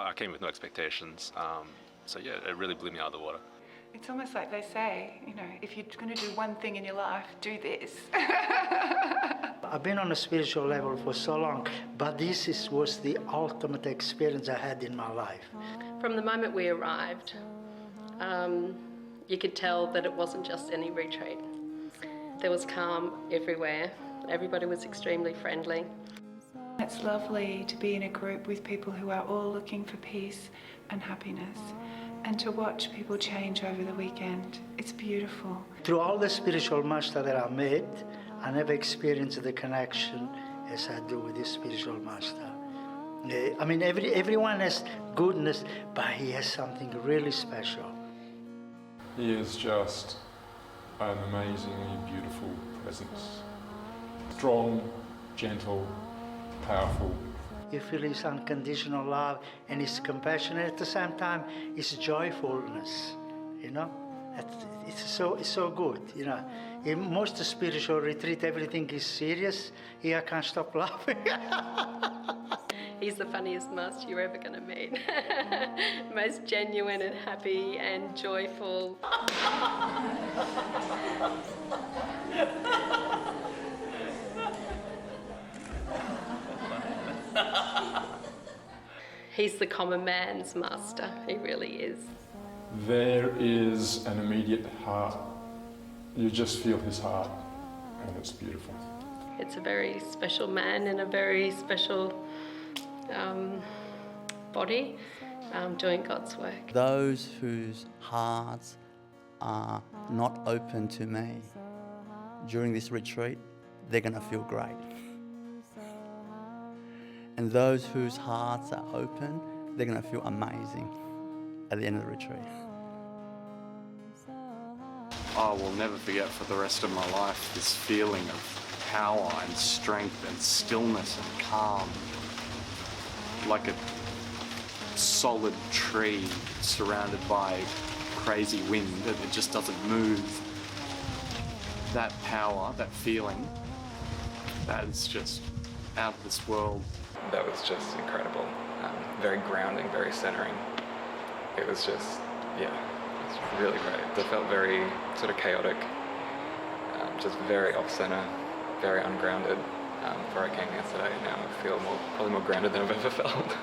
I came with no expectations. So yeah, it really blew me out of the water. It's almost like they say, you know, if you're going to do one thing in your life, do this. I've been on a spiritual level for so long, but this was the ultimate experience I had in my life. From the moment we arrived, you could tell that it wasn't just any retreat. There was calm everywhere. Everybody was extremely friendly. It's lovely to be in a group with people who are all looking for peace and happiness, and to watch people change over the weekend. It's beautiful. Through all the spiritual master that I met, I never experienced the connection as I do with this spiritual master. I mean, everyone has goodness, but he has something really special. He is just an amazingly beautiful presence. Strong, gentle, powerful. You feel his unconditional love and his compassion, and at the same time, his joyfulness, you know? It's so good, you know. In most spiritual retreat, everything is serious. Here I can't stop laughing. He's the funniest master you're ever going to meet. Most genuine and happy and joyful. He's the common man's master, he really is. There is an immediate heart. You just feel his heart, and it's beautiful. It's a very special man in a very special body doing God's work. Those whose hearts are not open to me during this retreat, they're going to feel great. And those whose hearts are open, they're going to feel amazing at the end of the retreat. I will never forget for the rest of my life this feeling of power and strength and stillness and calm. Like a solid tree surrounded by crazy wind and it just doesn't move. That power, that feeling, that is just out of this world. That was just incredible. Very grounding, very centering. It was just, yeah, it was really great. I felt very sort of chaotic, just very off-center, very ungrounded before I came yesterday. Now I feel probably more grounded than I've ever felt.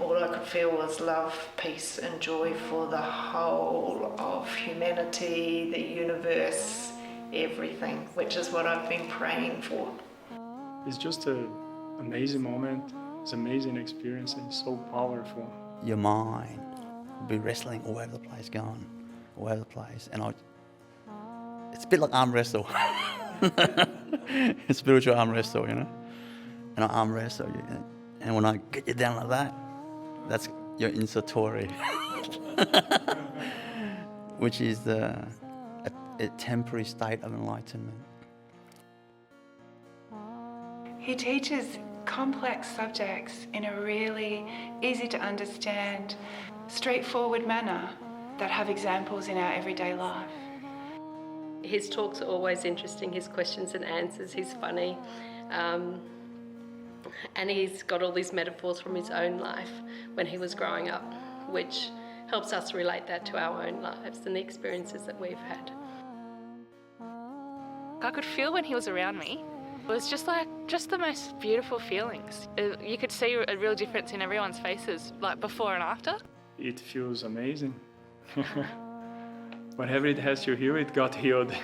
All I could feel was love, peace and joy for the whole of humanity, the universe, everything, which is what I've been praying for. It's just an amazing moment. It's an amazing experience and so powerful. Your mind will be wrestling all over the place, going all over the place. And it's a bit like arm wrestle. Spiritual arm wrestle, you know? And I arm wrestle you. And when I get you down like that, that's your in satori, which is a temporary state of enlightenment. He teaches complex subjects in a really easy to understand, straightforward manner that have examples in our everyday life. His talks are always interesting, his questions and answers, he's funny. And he's got all these metaphors from his own life when he was growing up, which helps us relate that to our own lives and the experiences that we've had. I could feel when he was around me. It was just the most beautiful feelings. You could see a real difference in everyone's faces, like before and after. It feels amazing. Whatever it has to heal, it got healed.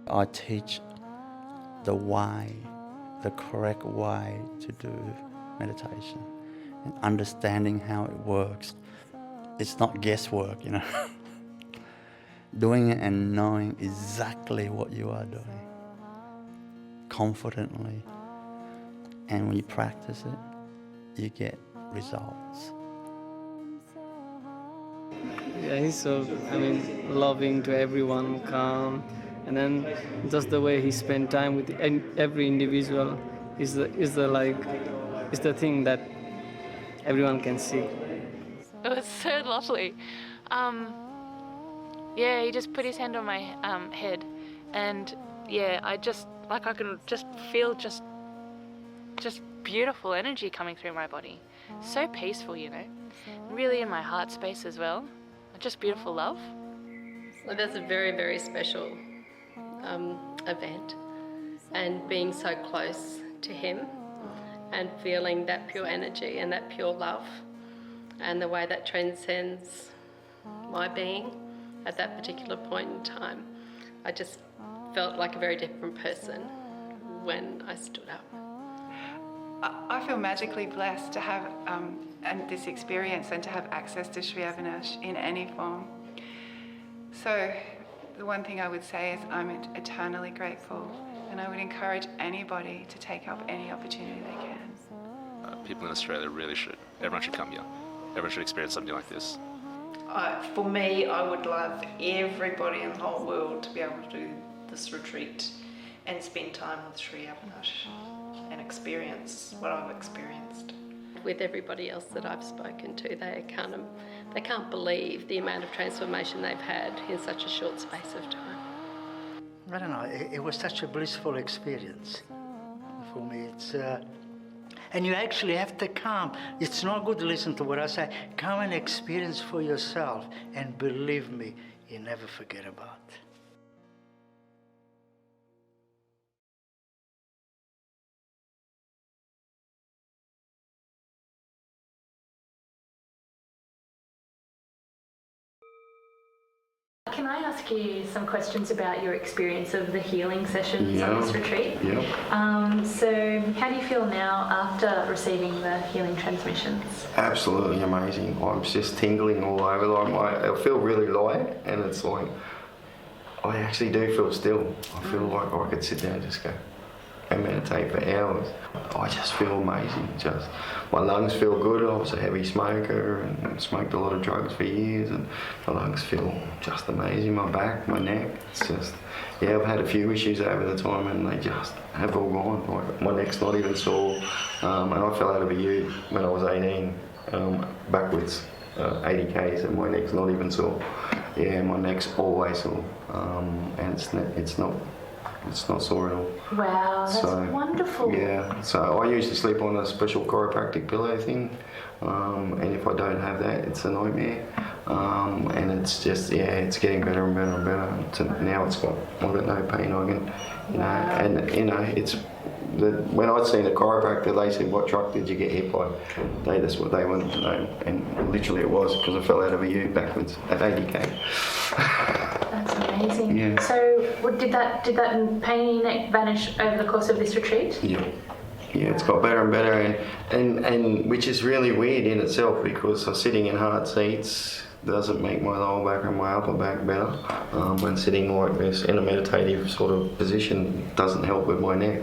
I teach the way, the correct way to do meditation and understanding how it works. It's not guesswork, you know. Doing it and knowing exactly what you are doing confidently, and when you practice it, you get results. Yeah, he's so, loving to everyone, calm, and then just the way he spent time with every individual is the thing that everyone can see. It was so lovely. Yeah, he just put his hand on my head, and yeah, I could just feel just beautiful energy coming through my body. so peaceful, you know, really in my heart space as well. Just beautiful love. Well, that's a very, very special event, and being so close to him and feeling that pure energy and that pure love and the way that transcends my being at that particular point in time. I just felt like a very different person when I stood up. I feel magically blessed to have this experience and to have access to Sri Avinash in any form. So the one thing I would say is I'm eternally grateful, and I would encourage anybody to take up any opportunity they can. People in Australia really should. Everyone should come here. Everyone should experience something like this. For me, I would love everybody in the whole world to be able to do this retreat and spend time with Sri Avinash and experience what I've experienced. With everybody else that I've spoken to, they can't believe the amount of transformation they've had in such a short space of time. I don't know, it was such a blissful experience for me. And you actually have to come. It's not good to listen to what I say. Come and experience for yourself, and believe me, you never forget about it. Can I ask you some questions about your experience of the healing sessions on this retreat? Yeah. So how do you feel now after receiving the healing transmissions? Absolutely amazing. I'm just tingling all over. Like I feel really light, and it's like I actually do feel still. I feel like I could sit there and just go and meditate for hours. I just feel amazing. Just my lungs feel good. I was a heavy smoker and smoked a lot of drugs for years, and my lungs feel just amazing. My back, my neck, it's just, yeah, I've had a few issues over the time, and they just have all gone. Like my neck's not even sore, and I fell out of a ute when I was 18, backwards 80 k's, and my neck's not even sore. Yeah, my neck's always sore, and it's not sore at all. Wow, that's wonderful. Yeah, so I used to sleep on a special chiropractic pillow thing, and if I don't have that, it's a nightmare. And it's just, yeah, it's getting better and better and better. Now I've got no pain. I can, it's when I'd seen a chiropractor, they said, "What truck did you get hit by?" That's what they wanted to know, and literally it was because I fell out of a ute backwards at 80k. That's amazing. Yeah. So, did that pain in your neck vanish over the course of this retreat? Yeah. Yeah, it's got better and better, and which is really weird in itself, because sitting in hard seats doesn't make my lower back and my upper back better. When sitting like this in a meditative sort of position doesn't help with my neck.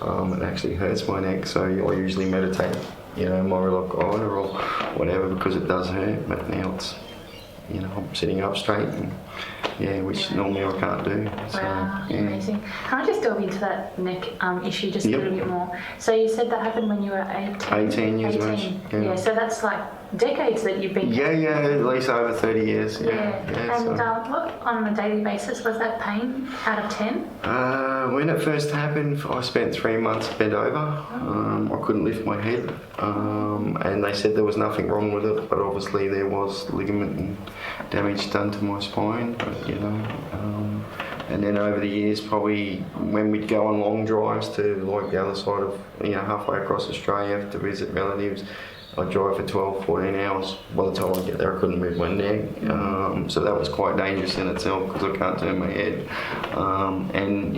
It actually hurts my neck, so I usually meditate, more like either or whatever, because it does hurt. But now it's, I'm sitting up straight, and which normally I can't do. So, wow, yeah. amazing. Can I just delve into that neck issue just a little bit more? So you said that happened when you were 18? 18 years old. Yeah, so that's like decades that you've been... Yeah, at least over 30 years. Yeah. And what, on a daily basis, was that pain out of 10? When it first happened, I spent 3 months bent over. I couldn't lift my head, and they said there was nothing wrong with it, but obviously there was ligament damage done to my spine. But, and then over the years, probably when we'd go on long drives to like the other side of, halfway across Australia to visit relatives, I'd drive for 12, 14 hours. By the time I get there, I couldn't move my neck. So that was quite dangerous in itself, because I can't turn my head. And,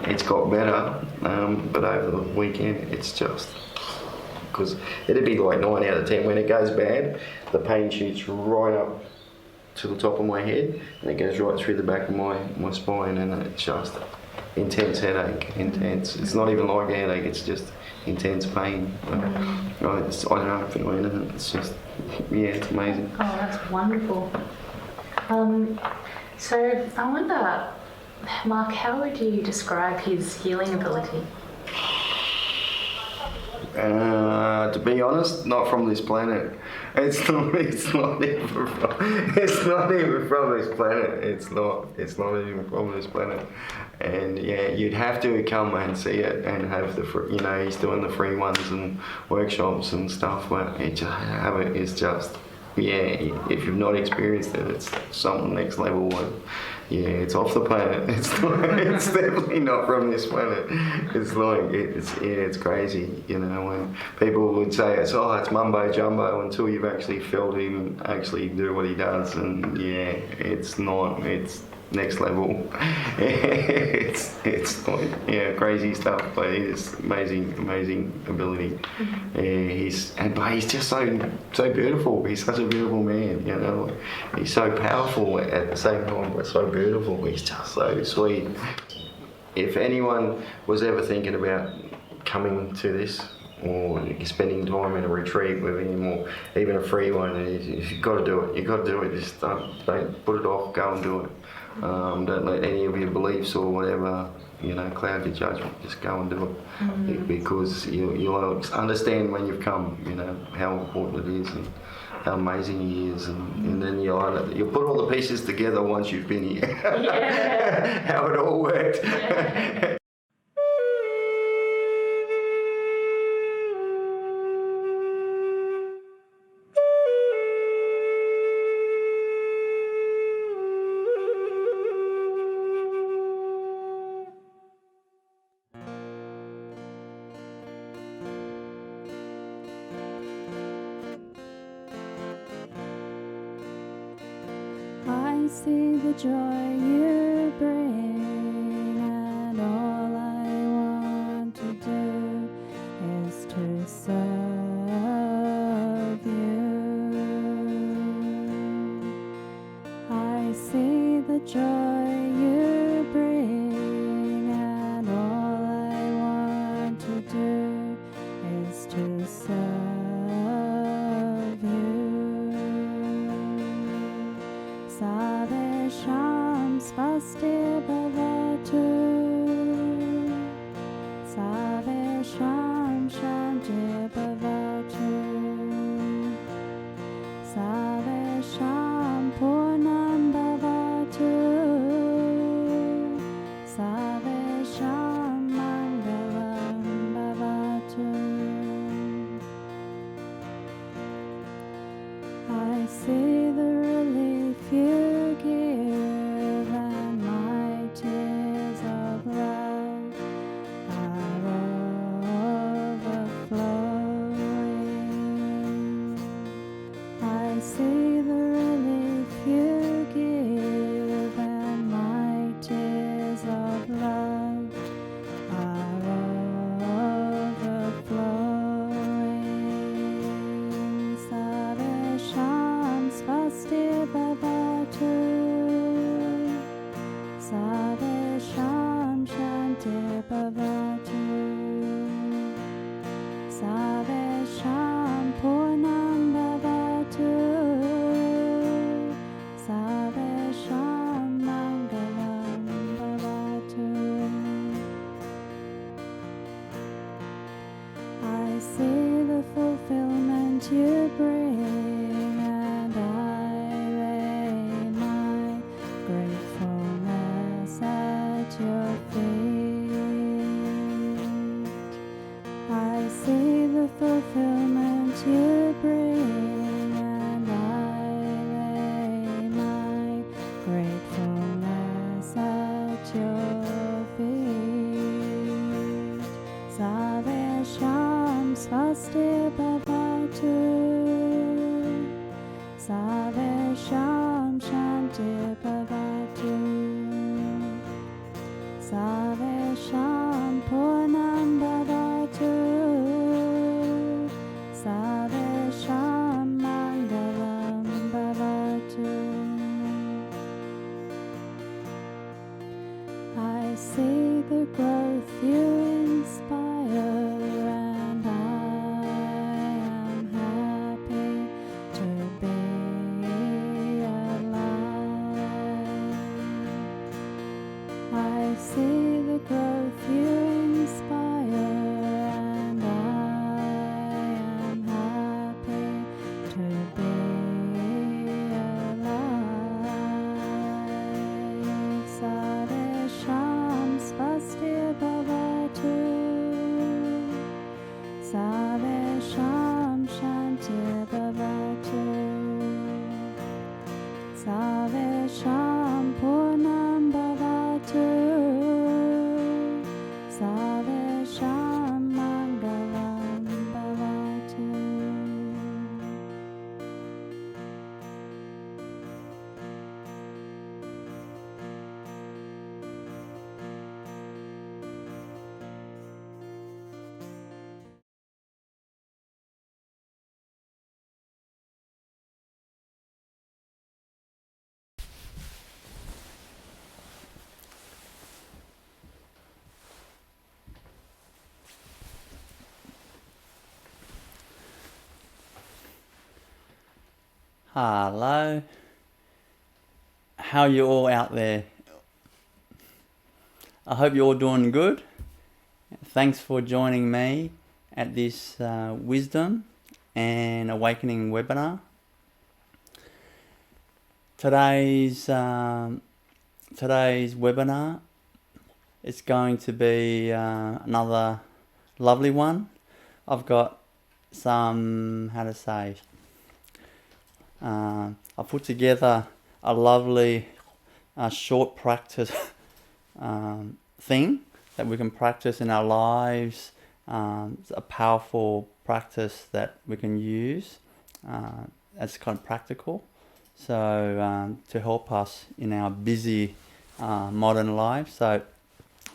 it's got better. But over the weekend, it's just, because it'd be like 9 out of 10. When it goes bad, the pain shoots right up to the top of my head, and it goes right through the back of my spine, and it's just intense headache, intense. It's not even like a headache, it's just intense pain. I don't know, feel anything. It's just, it's amazing. Oh, that's wonderful. So I wonder, Mark, how would you describe his healing ability? To be honest, not from this planet. It's not even from this planet. It's not even from this planet. And yeah, you'd have to come and see it and have he's doing the free ones and workshops and stuff. But it's just, if you've not experienced it, it's something next level. It's off the planet. It's definitely not from this planet. It's crazy, when people would say it's mumbo jumbo until you've actually felt him actually do what he does, and it's not. It's next level. It's crazy stuff, but it's amazing ability. But he's just so beautiful. He's such a beautiful man, He's so powerful at the same time, but so beautiful. He's just so sweet. If anyone was ever thinking about coming to this or spending time in a retreat with him or even a free one, you've got to do it. You've got to do it. Just don't put it off. Go and do it. Don't let any of your beliefs or whatever, cloud your judgment. Just go and do it, because you'll understand when you've come, how important it is and how amazing he is, and then you'll put all the pieces together once you've been here. How it all worked. I see the joy you bring, and all I want to do is to serve you. I see the joy you bring, and all I want to do is to serve you. Savesham Svasti Bhavatu, Savesham Shanti Bhavatu, Savesham Purnam Bhavatu, Savesham Mangalam Bhavatu. I see the relief you give, and my tears of love are overflowing. I see the relief you give, and my tears of love are overflowing. Savesham Svasti Bhavatu, Savesham Shanti Bhavatu, Savesham Purnam Bhavatu, Savesham Mangalam Bhavatu. I see the fulfillment you bring, and I lay my gratefulness at your feet. I see the fulfillment you bring, and I lay my gratefulness at your feet. Savesham Svasti Bhavatu, Savesham Shanti Bhavatu, Savesham Purnam Bhavatu, Savesham Mangalam Bhavatu. I see the growth you inspire, and I am happy to be alive. I see the growth you inspire, Sarvesham Shanti Bhavatu Sarvesham Purnam Bhavatu Sarvesham Mangalam Bhavatu. Hello. How are you all out there? I hope you're all doing good. Thanks for joining me at this Wisdom and Awakening webinar. Today's webinar is going to be another lovely one. I've got some, I put together a lovely short practice thing that we can practice in our lives. It's a powerful practice that we can use. It's kind of practical. So to help us in our busy modern life. So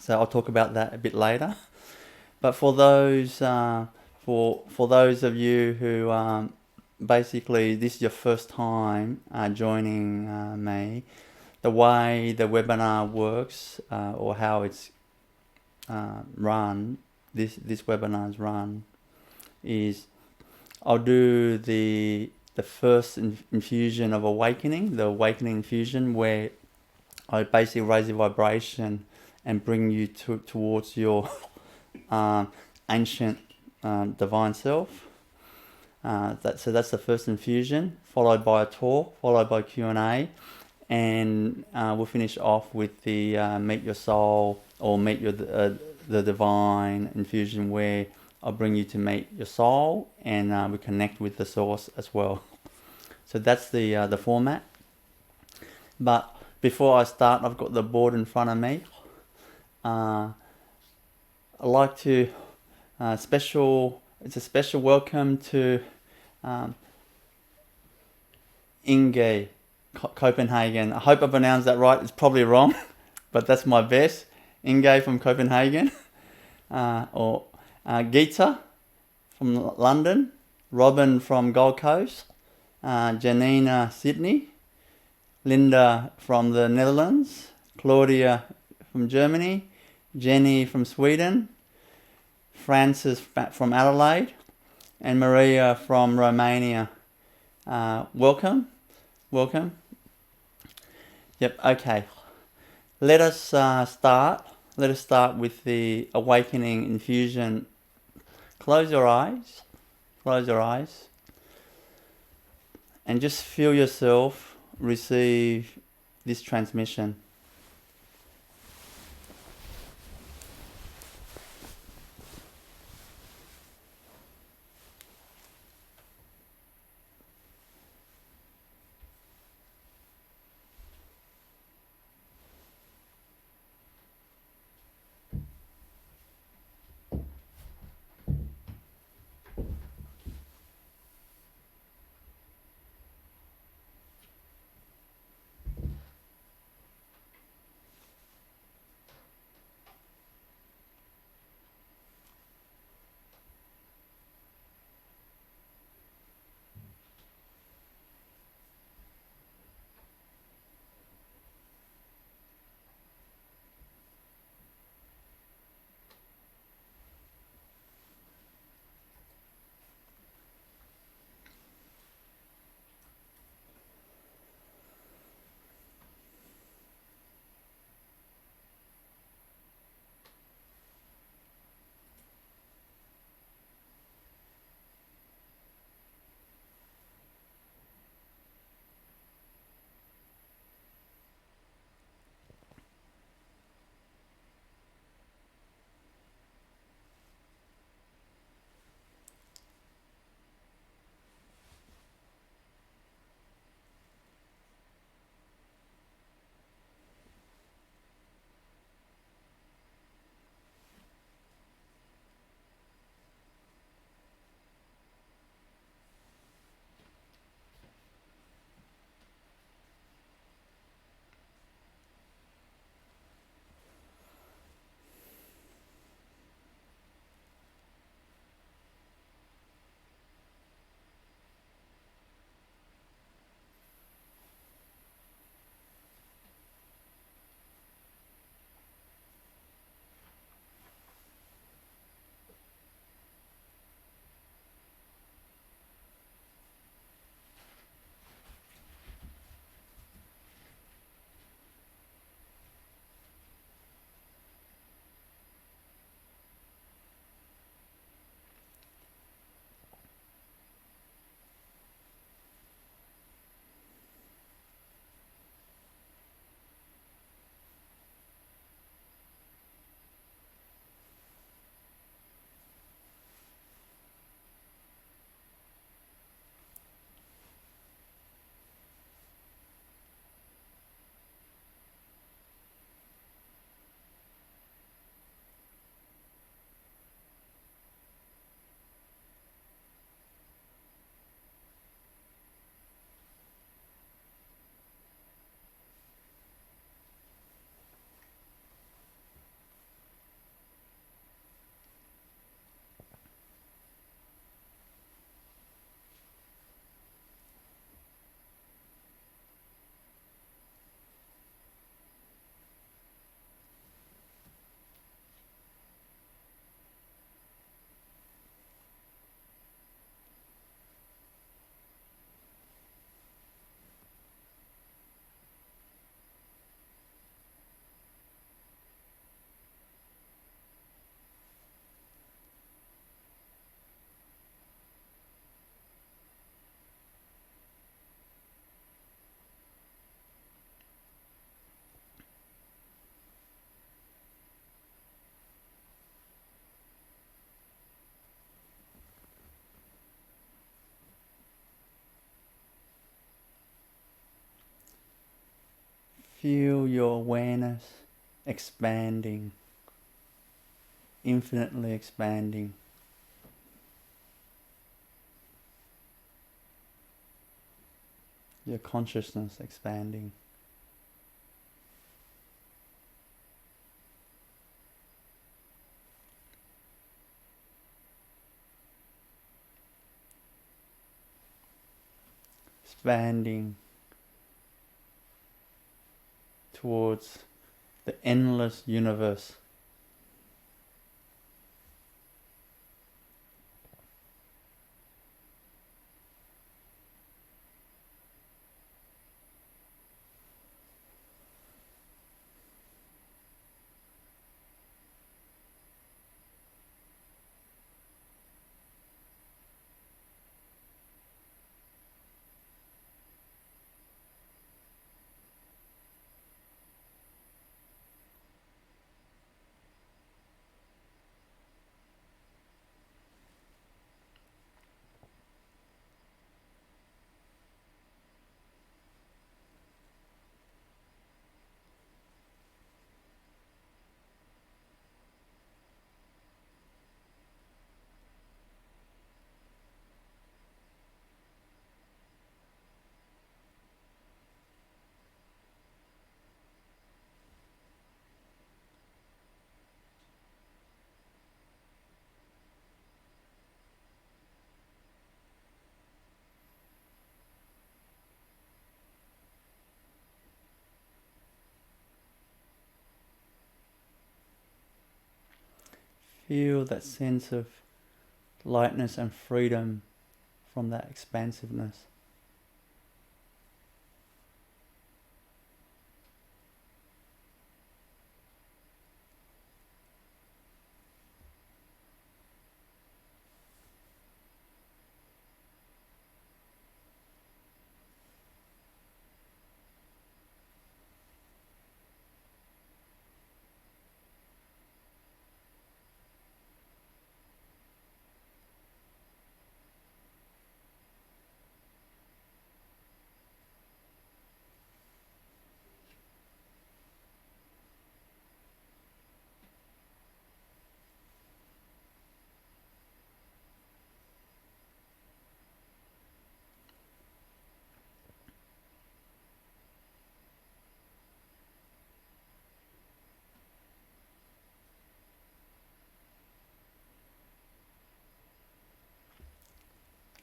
I'll talk about that a bit later. But for those for those of you who basically this is your first time joining me, the way the webinar works or how it's run, this webinar is run, is I'll do the first infusion of awakening, the awakening infusion, where I basically raise the vibration and bring you towards your ancient divine self. So that's the first infusion, followed by a talk, followed by Q&A, and we'll finish off with the meet your soul or meet your the divine infusion, where I'll bring you to meet your soul and we connect with the source as well. So that's the format. But before I start, I've got the board in front of me. I'd like to it's a special welcome to Inge, Copenhagen. I hope I pronounced that right. It's probably wrong, but that's my best. Inge from Copenhagen, or Geeta from London, Robin from Gold Coast, Janina Sydney, Linda from the Netherlands, Claudia from Germany, Jenny from Sweden, Francis from Adelaide, and Maria from Romania. Welcome. Yep, okay. Let us start. Let us start with the awakening infusion. Close your eyes, and just feel yourself receive this transmission. Feel your awareness expanding, infinitely expanding. Your consciousness expanding. Expanding towards the endless universe. Feel that sense of lightness and freedom from that expansiveness.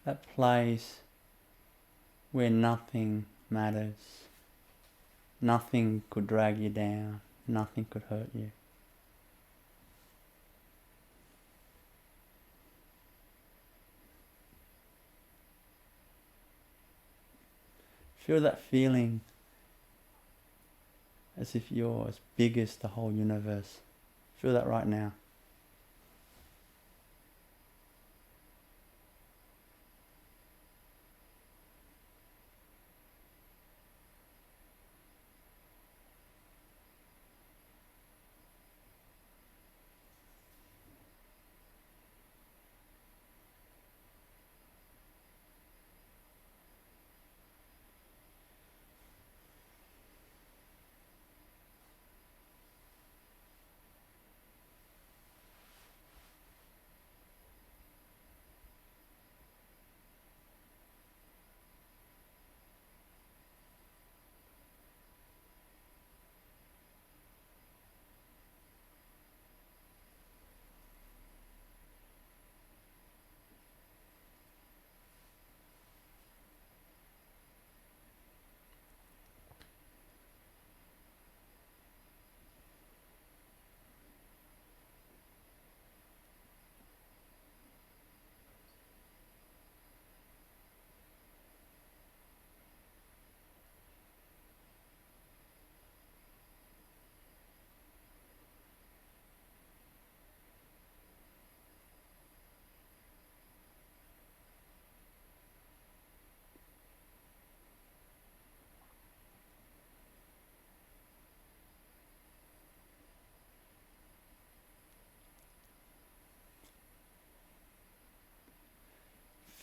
That place where nothing matters. Nothing could drag you down. Nothing could hurt you. Feel that feeling as if you're as big as the whole universe. Feel that right now.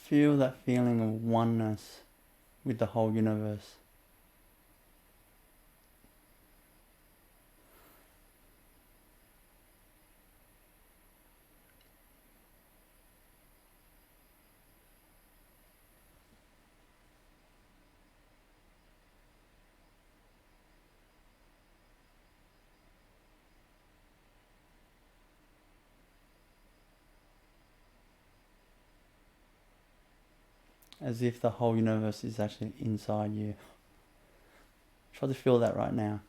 Feel that feeling of oneness with the whole universe. as if the whole universe is actually inside you. Try to feel that right now.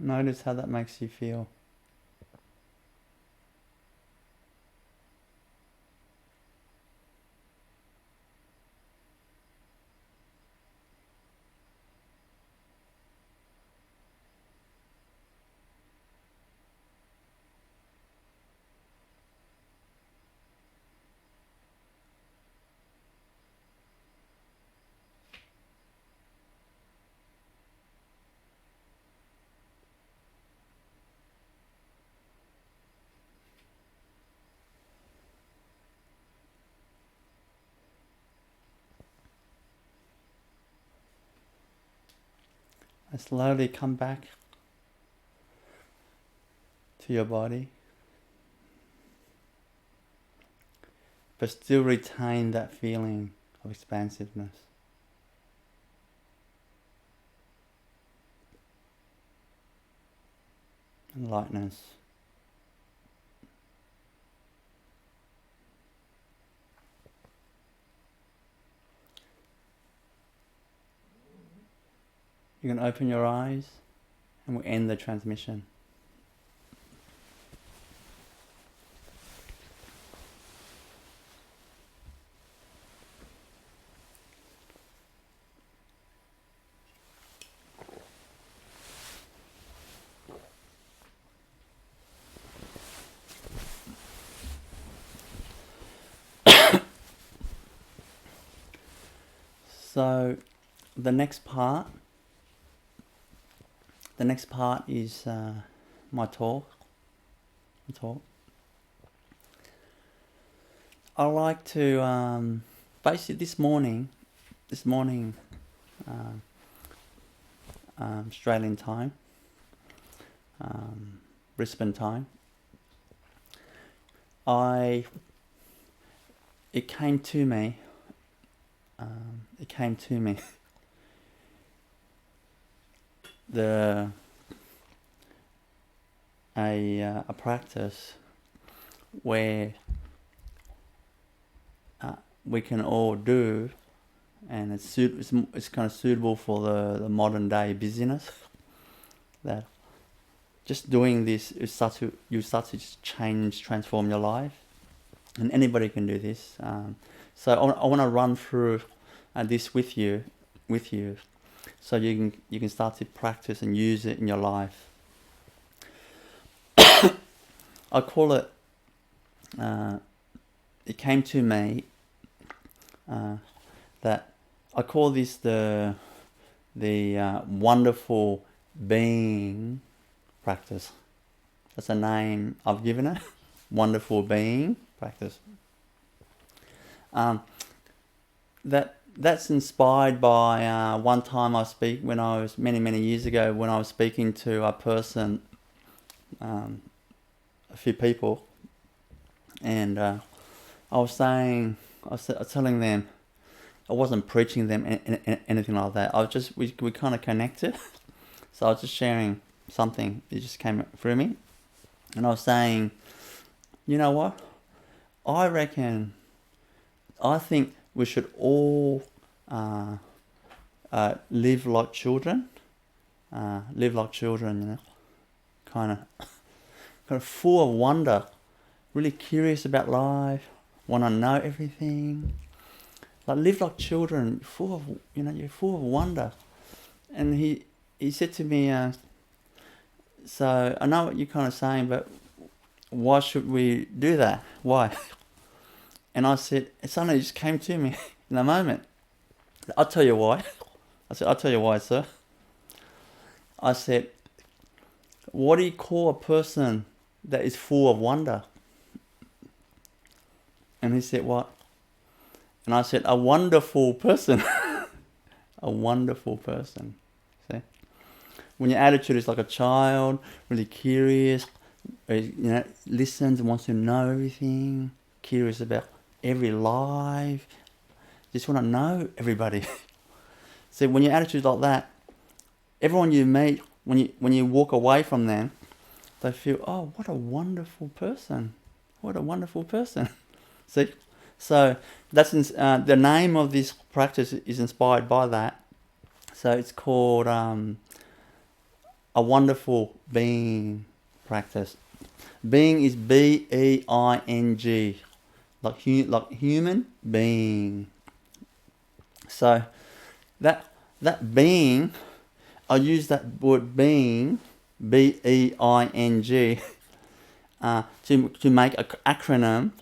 Notice how that makes you feel. And slowly come back to your body, but still retain that feeling of expansiveness. And lightness. You can open your eyes and we'll end the transmission. So the next part is my talk. I like to basically this morning, Australian time, Brisbane time. It came to me. A practice where we can all do, and it's kind of suitable for the modern day busyness. That just doing this you start to transform your life, and anybody can do this. So I want to run through this with you, so you can start to practice and use it in your life. I call it. It came to me that I call this the wonderful being practice. That's a name I've given it. Wonderful being practice. That's inspired by one time when I was many years ago when I was speaking to a person, a few people, and I was telling them, I wasn't preaching them anything like that. We kind of connected, so I was just sharing something. It just came through me, and I was saying, you know what? I think we should all live like children. Live like children, you know, kind of full of wonder, really curious about life, want to know everything. Like live like children, full of, you know, you're full of wonder. And he said to me, so I know what you're kind of saying, but why should we do that? Why? And I said, it suddenly just came to me in a moment. I'll tell you why. I said, I'll tell you why, sir. I said, what do you call a person that is full of wonder? And he said, what? And I said, a wonderful person. A wonderful person. See? When your attitude is like a child, really curious, you know, listens and wants to know everything, curious about every life, just want to know everybody. See, when your attitude is like that, everyone you meet, when you walk away from them, they feel, oh, what a wonderful person. What a wonderful person. See? So that's the name of this practice is inspired by that. So it's called a wonderful being practice. Being is B-E-I-N-G, like human being. So that being, I use that word being, B-E-I-N-G, to make an acronym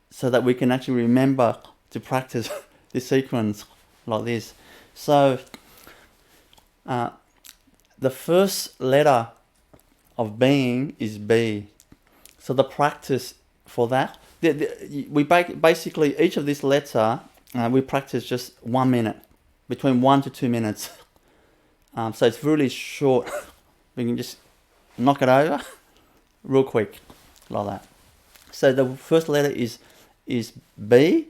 so that we can actually remember to practice this sequence like this. So the first letter of being is B. So the practice for that, we basically, each of this letter, we practice just 1 minute, between 1 to 2 minutes. So it's really short. We can just knock it over real quick, like that. So the first letter is B.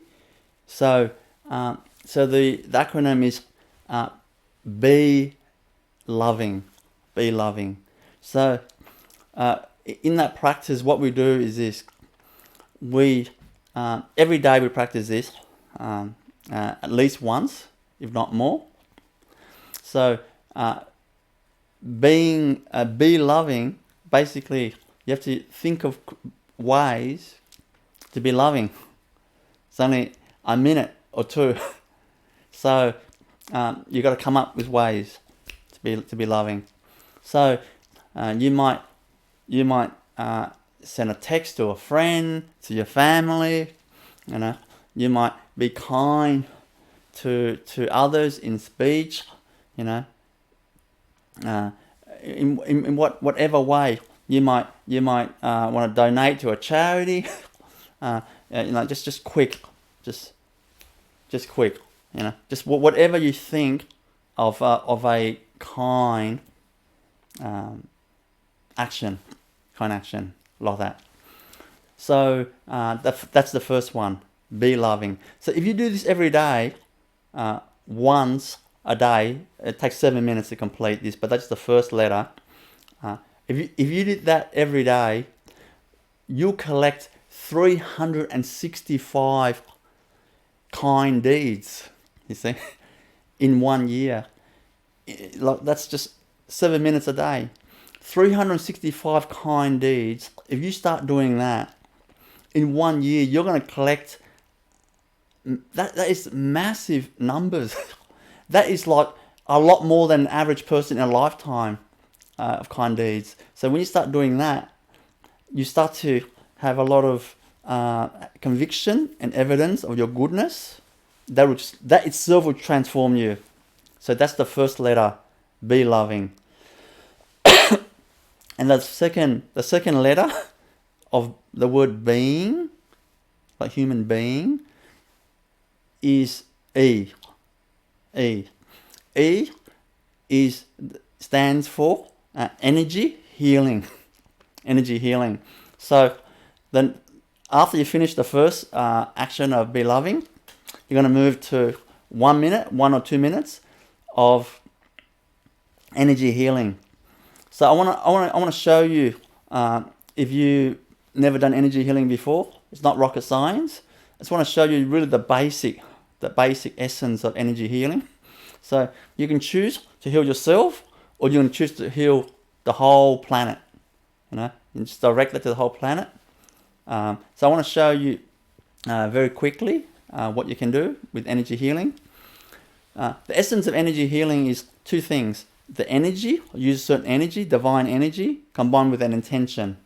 So the acronym is be loving. Be loving. So in that practice, what we do is this. We every day we practice this at least once, if not more. So be loving, basically you have to think of ways to be loving. It's only a minute or two. So you got to come up with ways to be loving. So you might send a text to a friend, to your family. You know, you might be kind to others in speech. You know, in whatever way you might want to donate to a charity. You know, just quick, just quick. You know, just whatever you think of a kind action like that. So that's the first one. Be loving. So if you do this every day, once a day, it takes 7 minutes to complete this, but that's the first letter. If you did that every day, you'll collect 365 kind deeds, you see, in 1 year. Like, that's just 7 minutes a day. 365 kind deeds. If you start doing that, in 1 year, you're going to collect, that is massive numbers. That is like a lot more than an average person in a lifetime of kind deeds. So when you start doing that, you start to have a lot of conviction and evidence of your goodness. That itself will transform you. So that's the first letter, be loving. And the second letter of the word being, like human being, is E. E stands for energy healing. Energy healing. So then after you finish the first action of be loving, you're going to move to 1 minute, 1 or 2 minutes of energy healing. So I want to show you, if you never done energy healing before, it's not rocket science. I just want to show you really the basic essence of energy healing. So you can choose to heal yourself, or you can choose to heal the whole planet. You know, and just direct it to the whole planet. So I want to show you very quickly what you can do with energy healing. The essence of energy healing is two things. The energy, use certain energy, divine energy, combined with an intention.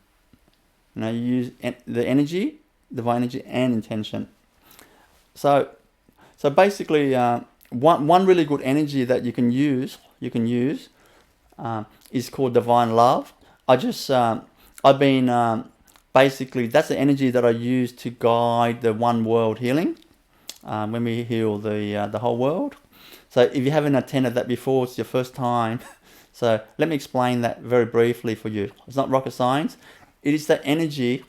You know, you use the energy, divine energy, and intention. So basically, one really good energy that you can use is called divine love. I've been basically, that's the energy that I use to guide the one world healing when we heal the whole world. So if you haven't attended that before, it's your first time. So let me explain that very briefly for you. It's not rocket science. It is the energy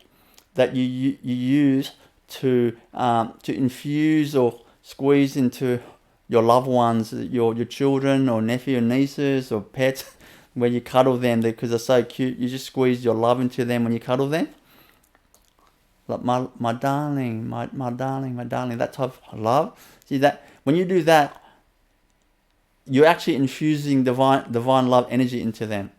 that you use to infuse or squeeze into your loved ones, your children or nephew and nieces or pets, where you cuddle them because they're so cute. You just squeeze your love into them when you cuddle them. Like my darling, my darling, my darling, that type of love. See that when you do that, you're actually infusing divine love energy into them.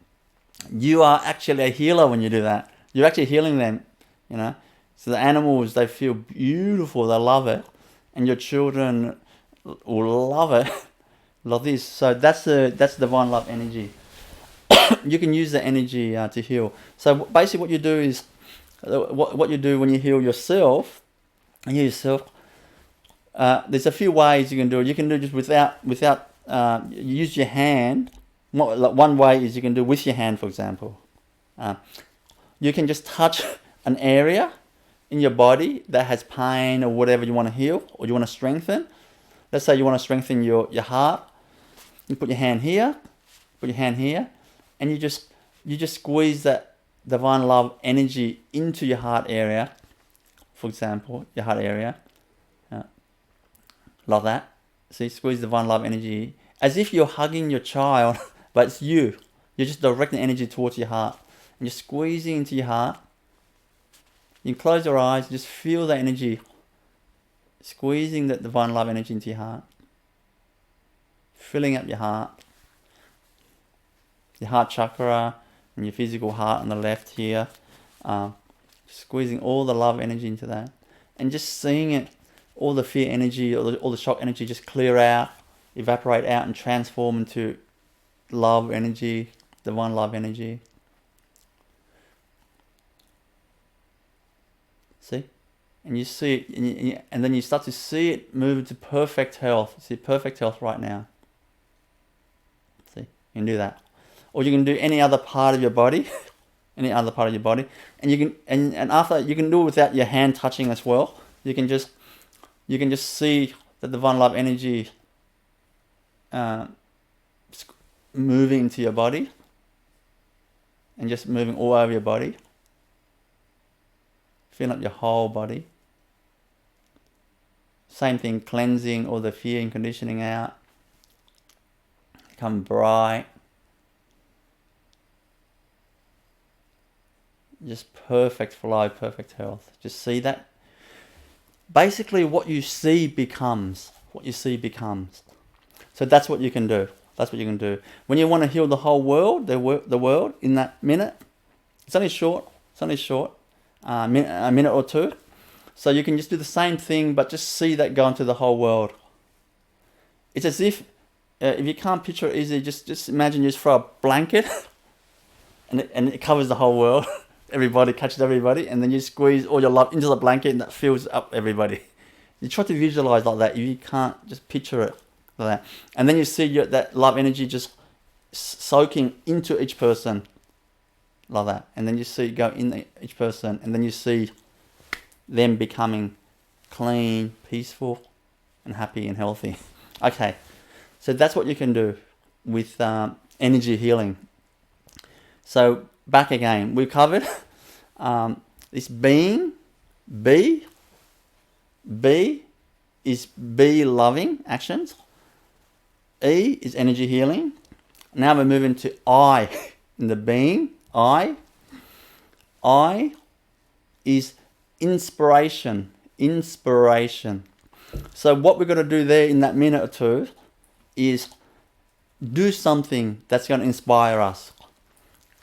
You are actually a healer when you do that. You're actually healing them, you know. So the animals, they feel beautiful, they love it, and your children will love it, love this. So that's divine love energy. You can use the energy to heal. So basically, what you do is what you do when you heal yourself. There's a few ways you can do it. You can do it just without. You use your hand. One way is you can do with your hand, for example. You can just touch an area in your body that has pain or whatever you want to heal or you want to strengthen. Let's say you want to strengthen your heart. You put your hand here, and you just squeeze that divine love energy into your heart area. For example, your heart area, like that. See, squeeze divine love energy as if you're hugging your child, but it's you. You're just directing energy towards your heart, and you're squeezing into your heart. You can close your eyes, just feel the energy, squeezing that divine love energy into your heart, filling up your heart chakra, and your physical heart on the left here, squeezing all the love energy into that, and just seeing it, all the fear energy, all the shock energy just clear out, evaporate out, and transform into love energy, divine love energy. See? And you see it, and then you start to see it move into perfect health. See perfect health right now. See? You can do that. Or you can do any other part of your body, and you can and after you can do it without your hand touching as well. You can just see the divine love energy moving into your body, and just moving all over your body, filling up your whole body. Same thing, cleansing all the fear and conditioning out. Become bright. Just perfect flow, perfect health. Just see that. Basically, what you see becomes. So that's what you can do. When you want to heal the whole world, the world in that minute, it's only short. A minute or two. So you can just do the same thing, but just see that go into the whole world. It's as if you can't picture it easily, just imagine you just throw a blanket, and it covers the whole world. Everybody catches everybody, and then you squeeze all your love into the blanket, and that fills up everybody. You try to visualize like that. If you can't, just picture it like that, and then you see that love energy just soaking into each person like that, and then you see it go in each person, and then you see them becoming clean, peaceful, and happy and healthy. Okay, so that's what you can do with energy healing. So back again, we covered this being, B is be loving actions. E is energy healing. Now we're moving to I in the being. I is inspiration. So what we're going to do there in that minute or two is do something that's going to inspire us.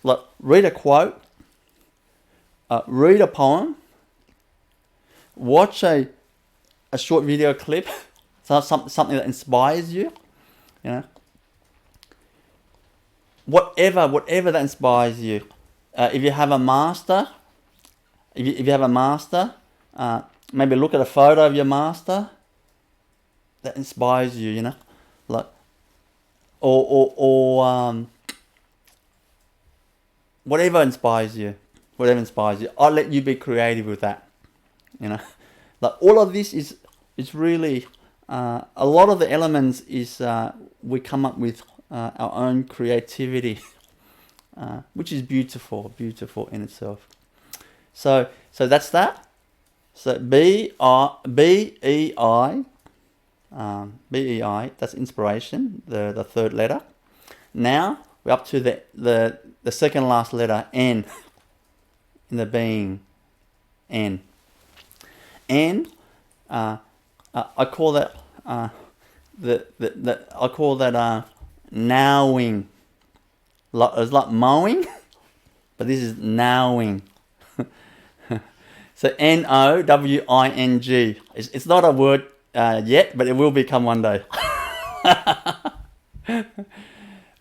Like read a quote, read a poem, watch a short video clip, something that inspires you, you know. Whatever that inspires you. If you have a master, if you have a master, maybe look at a photo of your master that inspires you, you know, like, or whatever inspires you, I'll let you be creative with that, you know. Like all of this is really a lot of the elements is we come up with our own creativity, which is beautiful in itself. So that's that. So B-E-I, that's inspiration, the third letter. Now we're up to the second last letter, N, in the being, N. N, I call that nowing. It's like mowing, but this is nowing. So N-O-W-I-N-G. It's not a word yet, but it will become one day.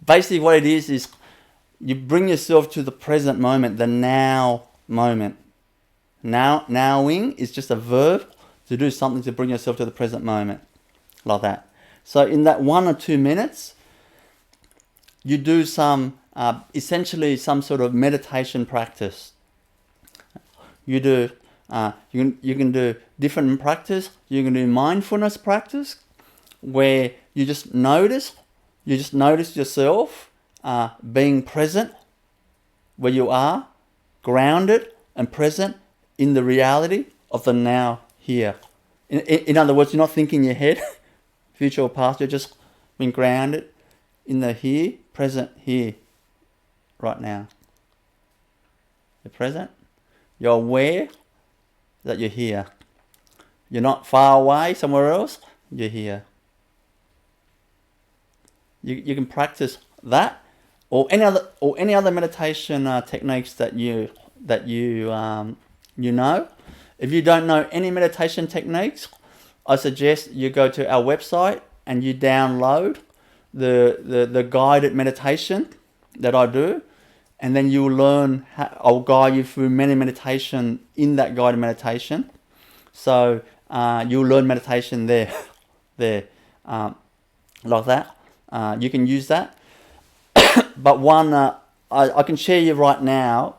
Basically what it is you bring yourself to the present moment, the now moment. Nowing is just a verb to do something to bring yourself to the present moment, like that. So in that 1 or 2 minutes, you do some, essentially some sort of meditation practice. You do, you can do different practice. You can do mindfulness practice, where you just notice yourself being present where you are, grounded and present in the reality of the now here. In other words, you're not thinking in your head, future or past, you're just being grounded in the here, present here, right now. You're present, you're aware that you're here. You're not far away somewhere else, you're here. You can practice that or any other meditation techniques that you know. If you don't know any meditation techniques, I suggest you go to our website and you download the guided meditation that I do, and then you will learn I'll guide you through many meditation in that guided meditation. So you'll learn meditation there, like that. You can use that. But one I can share you right now,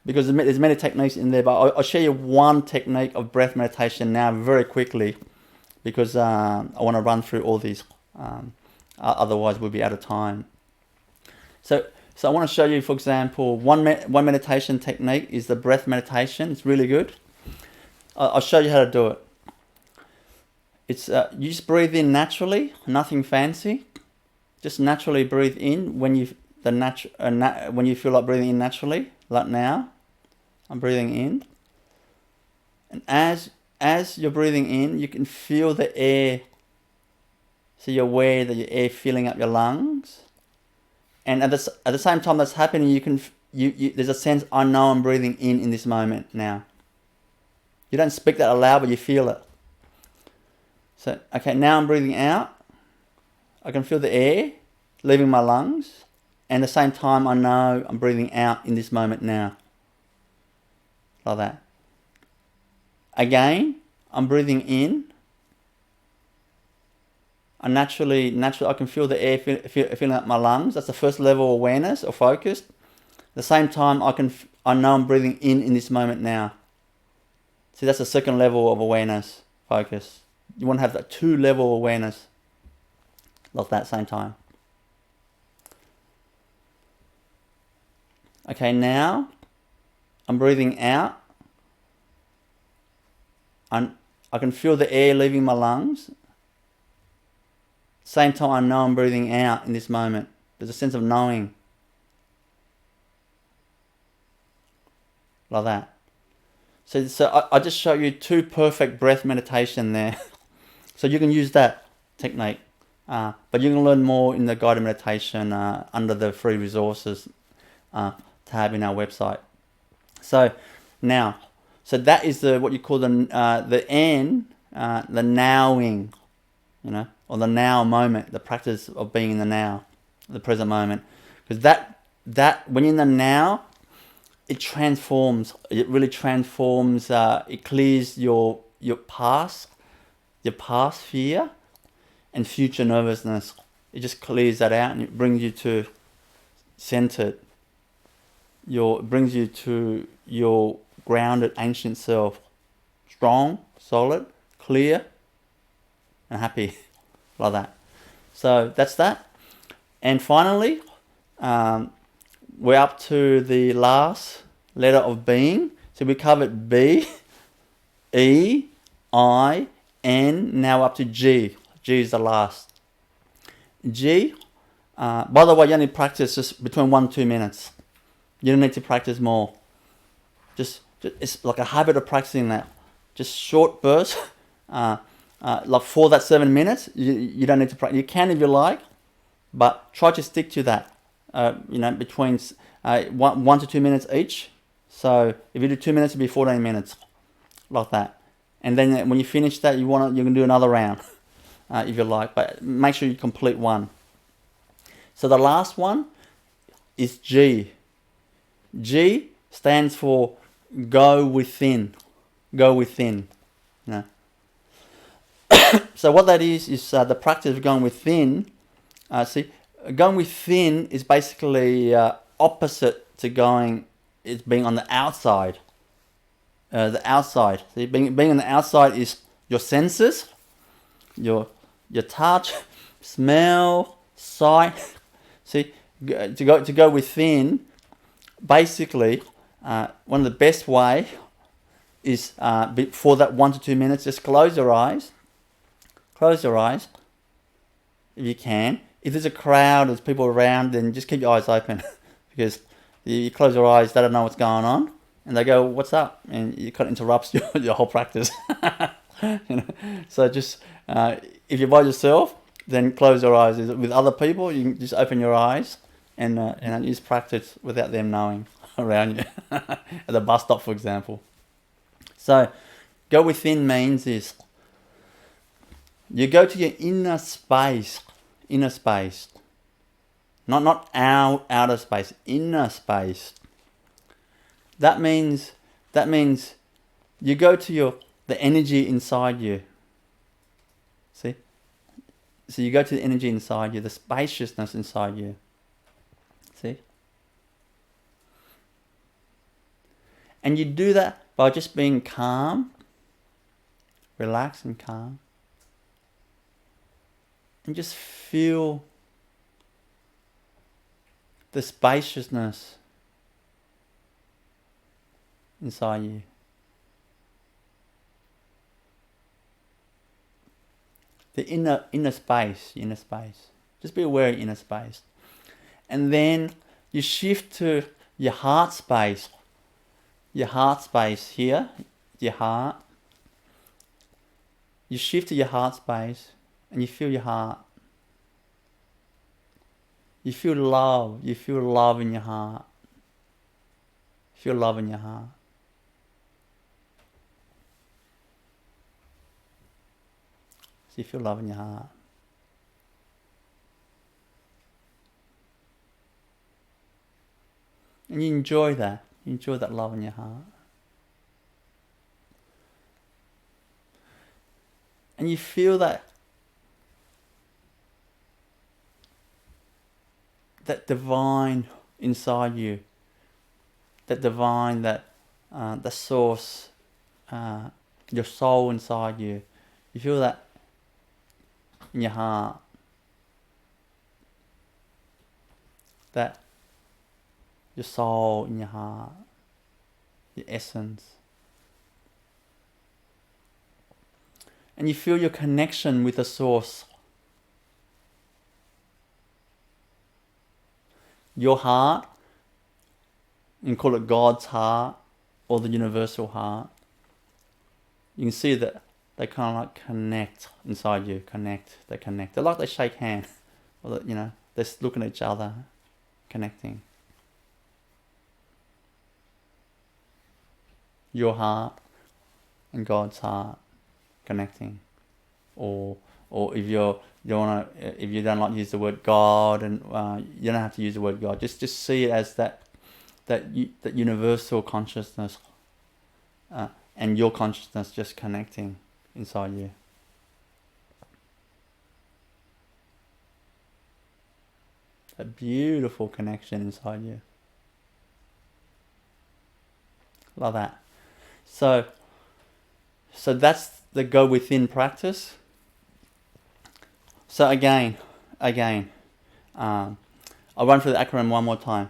because there's many techniques in there, but I'll share you one technique of breath meditation now very quickly, because I want to run through all these, otherwise we'll be out of time. So I want to show you, for example, one meditation technique is the breath meditation. It's really good. I'll show you how to do it. It's you just breathe in naturally, nothing fancy. Just naturally breathe in when you feel like breathing in naturally, like now. I'm breathing in, and as you're breathing in, you can feel the air. So you're aware that your air filling up your lungs, and at the same time that's happening, there's a sense, I know I'm breathing in this moment now. You don't speak that aloud, but you feel it. So okay, now I'm breathing out. I can feel the air leaving my lungs, and at the same time I know I'm breathing out in this moment now. Like that. Again, I'm breathing in. I naturally I can feel the air filling up my lungs. That's the first level of awareness or focus. At the same time, I know I'm breathing in this moment now. See, that's the second level of awareness, focus. You want to have that 2-level awareness, like that same time. Okay, now I'm breathing out. I can feel the air leaving my lungs. Same time I know I'm breathing out in this moment. There's a sense of knowing. Like that. So I just show you 2 perfect breath meditation there. So you can use that technique. But you can learn more in the guided meditation under the free resources tab in our website. So now, so that is what you call the N, the nowing, or the now moment, the practice of being in the now, the present moment. Because that when you're in the now, it transforms. It really transforms. It clears your past fear and future nervousness. It just clears that out, and it brings you to centered. It brings you to your grounded ancient self, strong, solid, clear, and happy, like that. So that's that. And finally, we're up to the last letter of being. So we covered B, E, I, N, now up to G. G is the last. G, by the way, you only practice just between 1 and 2 minutes. You don't need to practice more. Just it's like a habit of practicing that. Just short bursts, like for that 7 minutes. You don't need to practice. You can if you like, but try to stick to that. Between 1 to 2 minutes each. So if you do 2 minutes, it'll be 14 minutes, like that. And then when you finish that, you can do another round, if you like. But make sure you complete one. So the last one is G. G stands for go within. Go within. So what that is the practice of going within. Going within is basically opposite to being on the outside. The outside. See, being on the outside is your senses, your touch, smell, sight. See, to go within. Basically, one of the best way is for that 1 to 2 minutes. Just close your eyes. Close your eyes, if you can. If there's a crowd, there's people around, then just keep your eyes open, because you close your eyes, they don't know what's going on, and they go, "What's up?" And it kind of interrupts your whole practice. So just if you're by yourself, then close your eyes. With other people, you can just open your eyes and just practice without them knowing around you. At the bus stop, for example. So go within means is you go to your inner space. Inner space. Not outer space. Inner space. That means you go to the energy inside you. See? So you go to the energy inside you, the spaciousness inside you. See? And you do that by just being calm, relaxed and calm. And just feel the spaciousness inside you. The inner space. Just be aware of inner space. And then you shift to your heart space. Your heart space here, your heart. You shift to your heart space and you feel your heart. You feel love. You feel love in your heart. Feel love in your heart. So you feel love in your heart. And you enjoy that. You enjoy that love in your heart. And you feel that divine inside you. That divine, the source, your soul inside you. You feel that in your heart. That your soul in your heart, your essence. And you feel your connection with the source. Your heart, you can call it God's heart or the universal heart. You can see that they kind of like connect inside you. They connect. They're like they shake hands, or they're looking at each other, connecting. Your heart and God's heart connecting, or if you don't like to use the word God, and you don't have to use the word God. Just see it as that universal consciousness, and your consciousness just connecting inside you. A beautiful connection inside you. Like that. So that's the go within practice. So again, I'll run through the acronym one more time.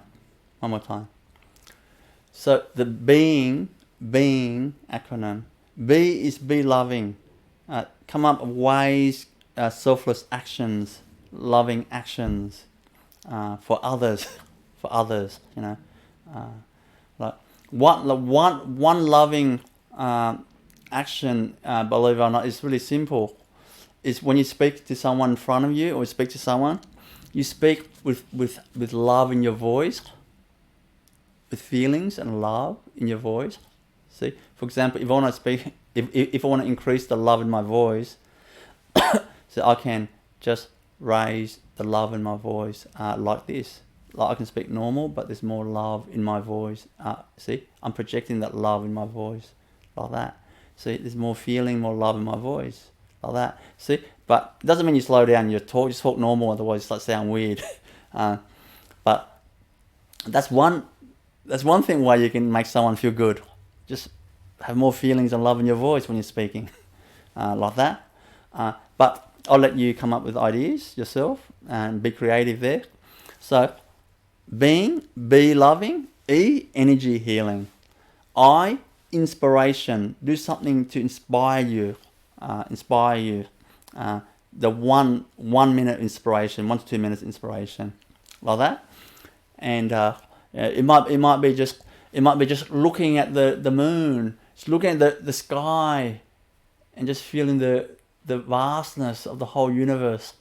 So the being acronym. B is be loving. Come up with ways, selfless actions, loving actions for others. Like one loving action, believe it or not, is really simple. Is when you speak to someone in front of you, or speak to someone, you speak with love in your voice, with feelings and love in your voice. See, for example, if I want to speak, if I want to increase the love in my voice, so I can just raise the love in my voice like this. Like I can speak normal, but there's more love in my voice. See, I'm projecting that love in my voice, like that. See, there's more feeling, more love in my voice, like that. See, but it doesn't mean you slow down your talk. Just talk normal, otherwise it sound weird. But that's one thing why you can make someone feel good. Just have more feelings and love in your voice when you're speaking, like that. But I'll let you come up with ideas yourself and be creative there. So, be loving. E, energy healing. I, inspiration. Do something to inspire you. The 1 minute inspiration, 1 to 2 minutes inspiration, like that. And it might be just looking at the moon, just looking at the sky, and just feeling the vastness of the whole universe,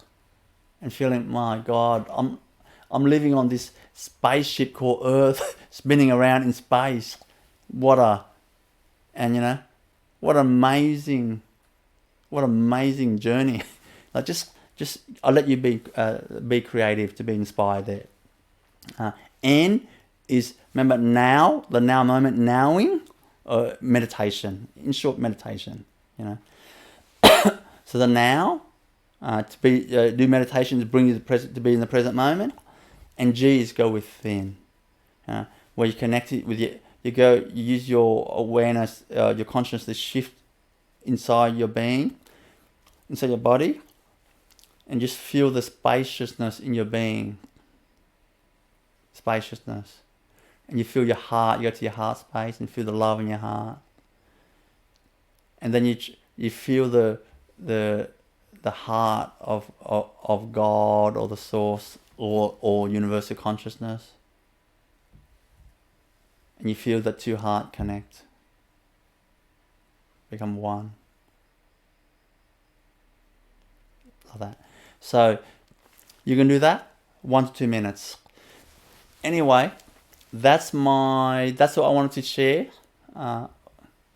and feeling, my God, I'm living on this spaceship called Earth, spinning around in space. What amazing journey. Like just I'll let you be creative, to be inspired there. N is, remember, now, the now moment, nowing, meditation. In short, meditation. So the now, to do meditation, to bring you to be in the present moment. And G is go within, where you connect it with you use your awareness, your consciousness shift inside your being, inside your body, and just feel the spaciousness in your being. Spaciousness. And you feel your heart, you go to your heart space and feel the love in your heart. And then you feel the heart of God, or the source, or universal consciousness. And you feel the two hearts connect, become one, like that. So you can do that 1 to 2 minutes. Anyway, that's what I wanted to share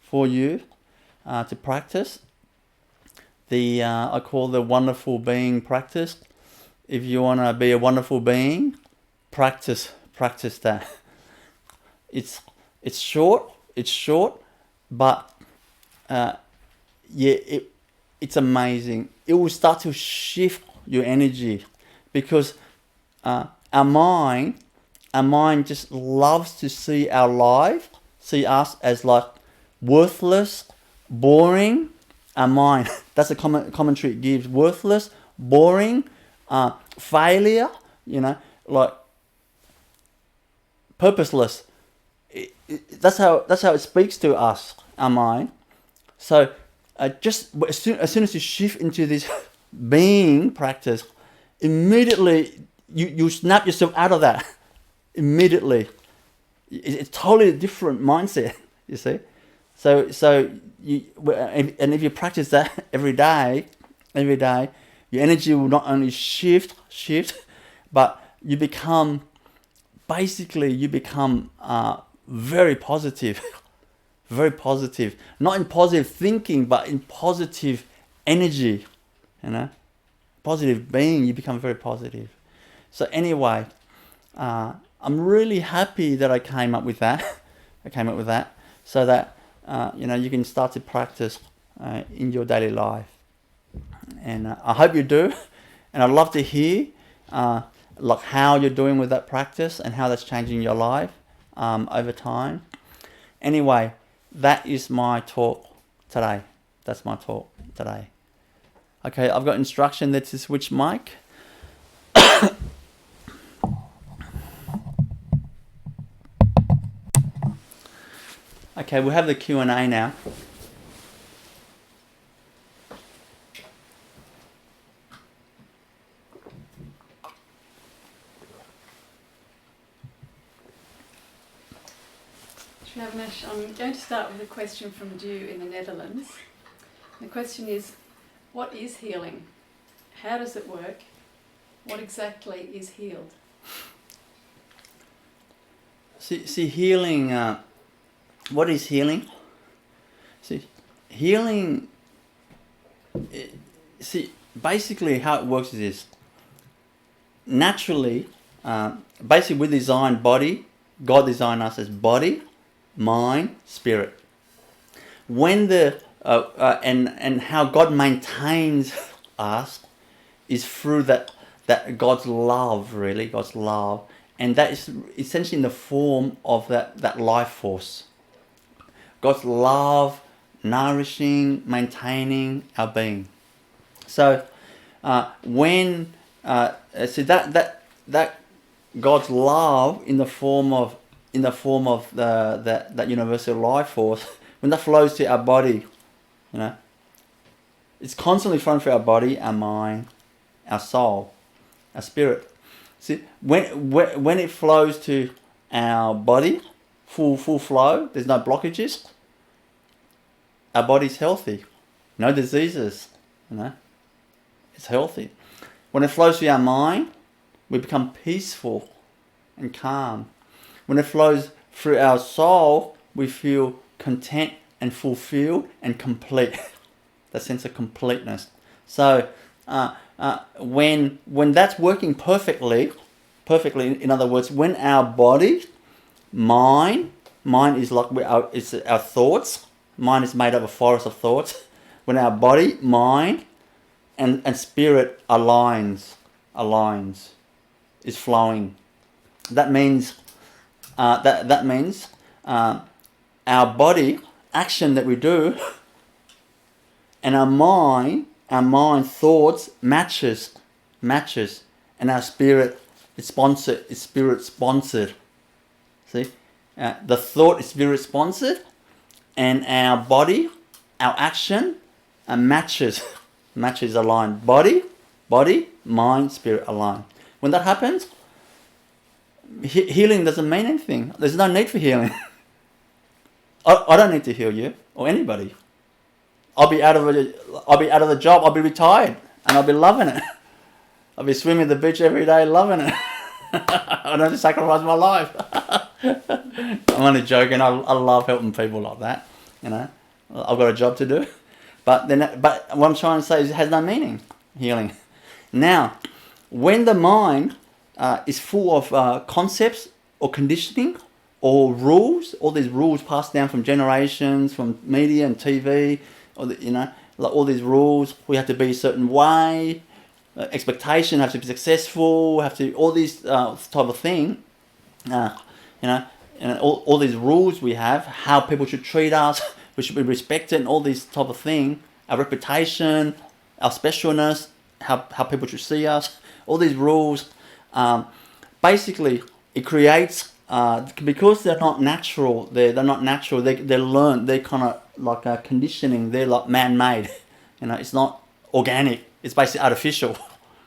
for you to practice. I call the wonderful being practice. If you want to be a wonderful being, practice that. It's short, but it's amazing. It will start to shift your energy, because our mind just loves to see our life, see us as like worthless, boring. Our mind, that's the commentary it gives: worthless, boring, failure, like purposeless. That's how it speaks to us, our mind. So just as soon as you shift into this being practice, immediately you snap yourself out of that. Immediately, it's totally different mindset. You see, So you, and if you practice that every day, your energy will not only shift, but you become very positive, very positive. Not in positive thinking, but in positive energy. Positive being. You become very positive. So anyway, I'm really happy that I came up with that. So that you can start to practice in your daily life. And I hope you do. And I'd love to hear like how you're doing with that practice and how that's changing your life over time. Anyway, that is my talk today. Okay, I've got instruction there to switch mic. Okay, we'll have the Q&A now. Sri Avinash, I'm going to start with a question from Dew in the Netherlands. The question is, what is healing? How does it work? What exactly is healed? See healing, what is healing? Healing, basically how it works is this. Naturally, basically we design body, God designed us as body, mind, spirit. When and how God maintains us is through that God's love, really, God's love. And that is essentially in the form of that life force. God's love, nourishing, maintaining our being. So when that God's love in the form of that universal life force, when that flows to our body, it's constantly flowing through our body, our mind, our soul, our spirit. See, when it flows to our body, full flow, there's no blockages. Our body's healthy, no diseases. It's healthy. When it flows to our mind, we become peaceful and calm. When it flows through our soul, we feel content and fulfilled and complete. That sense of completeness. So when that's working perfectly, in other words, when our body, mind is like it's our thoughts. Mind is made up of a forest of thoughts. When our body, mind, and spirit aligns, is flowing. That means our body action that we do, and our mind thoughts matches, and our spirit is spirit sponsored. See, the thought is spirit sponsored, and our body, our action, matches aligned. Body, mind, spirit aligned. When that happens, healing doesn't mean anything. There's no need for healing. I don't need to heal you or anybody. I'll be out of the job. I'll be retired, and I'll be loving it. I'll be swimming at the beach every day, loving it. I don't have to sacrifice my life. I'm only joking. I love helping people like that. I've got a job to do. But what I'm trying to say is it has no meaning. Healing. Now, when the mind is full of concepts or conditioning or rules, all these rules passed down from generations, from media and TV, like all these rules, we have to be a certain way, expectation, have to be successful, have to all these type of thing, and all these rules we have, how people should treat us, we should be respected, and all these type of thing, our reputation, our specialness, how people should see us, all these rules, basically it creates, because they're not natural, they're learned, they're kind of like conditioning, they're like man-made, it's not organic, it's basically artificial,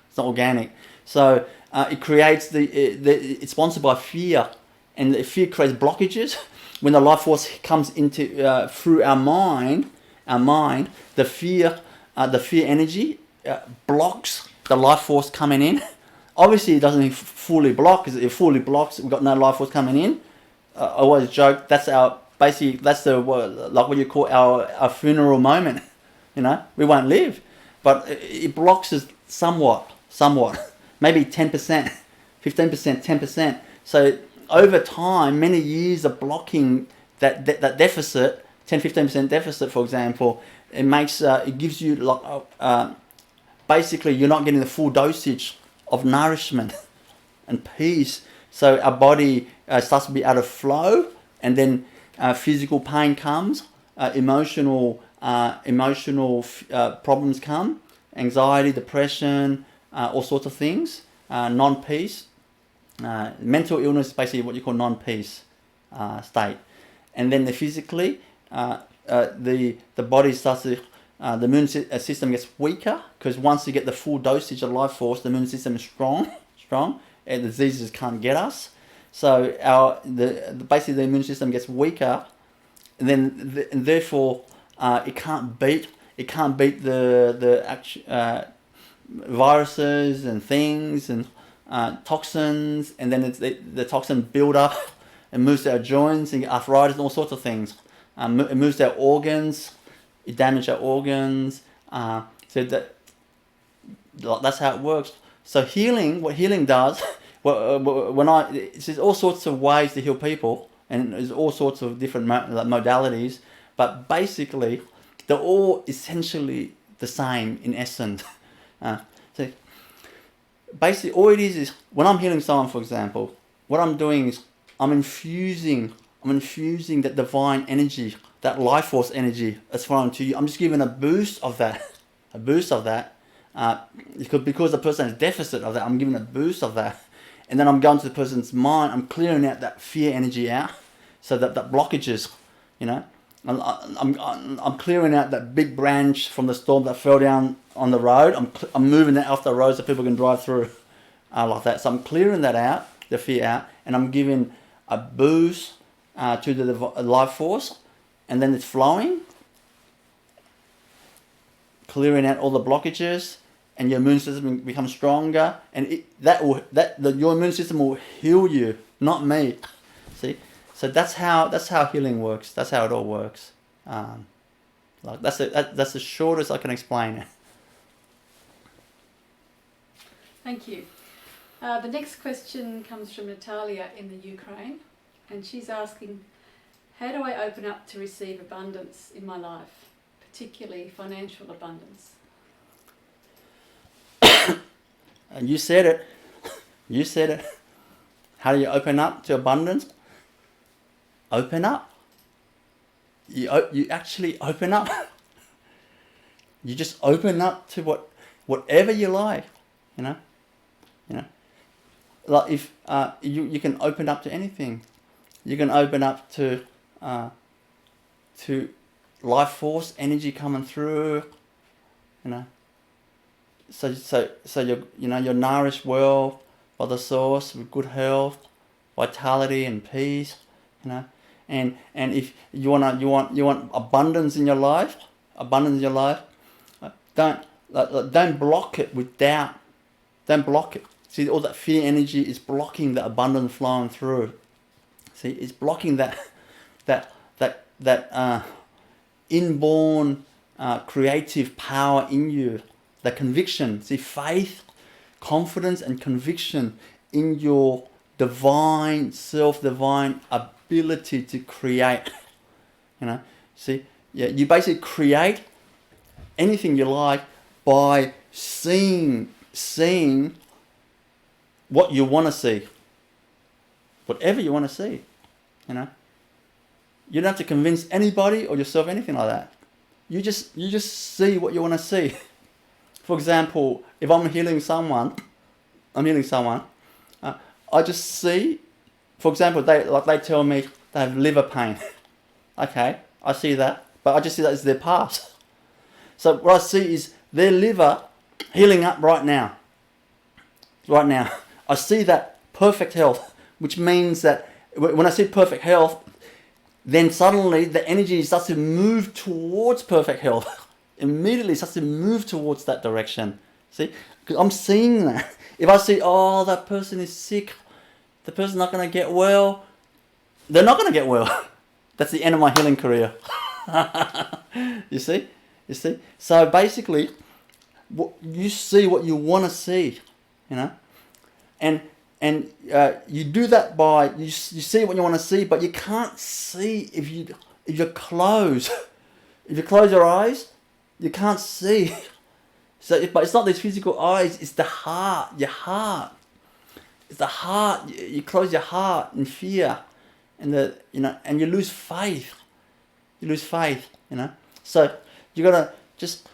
it's not organic. So it creates it's sponsored by fear, and the fear creates blockages. when the life force comes into through our mind, the fear energy blocks the life force coming in. Obviously, it doesn't fully block, because if it fully blocks, we've got no life force coming in. I always joke, that's the what you call our funeral moment. You know, we won't live, but it blocks us somewhat, maybe 10%, 15%, 10%. So over time, many years of blocking that deficit, 10-15% deficit, for example, it gives you basically you're not getting the full dosage of nourishment and peace. So our body starts to be out of flow, and then physical pain comes, emotional problems come, anxiety, depression, all sorts of things, non-peace. Mental illness is basically what you call non-peace state. And then physically, the body starts to, the immune system gets weaker, because once you get the full dosage of life force, the immune system is strong, and diseases can't get us. So basically the immune system gets weaker, and then and therefore it can't beat the viruses and things and toxins, and then the toxin build up and moves to our joints and arthritis and all sorts of things. It moves to our organs, it damages our organs. So that's how it works. So what healing does, there's all sorts of ways to heal people, and there's all sorts of different modalities, but basically they're all essentially the same in essence. So basically all it is when I'm healing someone, for example, what I'm doing is I'm infusing that divine energy, that life force energy that's flowing to you. I'm just giving a boost of that. Because the person has deficit of that, I'm giving a boost of that. And then I'm going to the person's mind, I'm clearing out that fear energy out, so that blockages, you know. I'm clearing out that big branch from the storm that fell down on the road. I'm moving that off the road so people can drive through like that. So I'm clearing that out, the fear out, and I'm giving a boost to the life force, and then it's flowing, clearing out all the blockages, and your immune system becomes stronger, and your immune system will heal you, not me. See, so that's how healing works. That's how it all works. That's the shortest I can explain it. Thank you. The next question comes from Natalia in the Ukraine, and she's asking, how do I open up to receive abundance in my life, particularly financial abundance? And you said it. How do you open up to abundance? Open up. You actually open up. You just open up to whatever you like, you know. Like if you can open up to anything. You can open up to life force energy coming through, you know. So you're nourished well by the source with good health, vitality and peace, you know. And if you want abundance in your life, don't block it with doubt. Don't block it. See, all that fear energy is blocking the abundance flowing through. See, it's blocking that inborn creative power in you, the conviction. See, faith, confidence, and conviction in your divine self, divine ability to create. You know, see, yeah, you basically create anything you like by seeing what you want to see, whatever you want to see. You know, you don't have to convince anybody or yourself anything like that. You just see what you want to see. For example, if I'm healing someone, I just see. For example, they tell me they have liver pain. Okay, I see that, but I just see that as their past. So what I see is their liver healing up right now. Right now, I see that perfect health, which means that when I see perfect health, then suddenly the energy starts to move towards perfect health. Immediately starts to move towards that direction. See? Because I'm seeing that. If I see, oh, that person is sick, the person's not going to get well, they're not going to get well. That's the end of my healing career. You see? You see? So basically, you see what you want to see, you know? And you do that by, you see what you want to see, but you can't see if you close. If you close your eyes, you can't see. So, but it's not these physical eyes, it's the heart, your heart. It's the heart. You close your heart in fear, and and you lose faith. You lose faith, you know. So you gotta just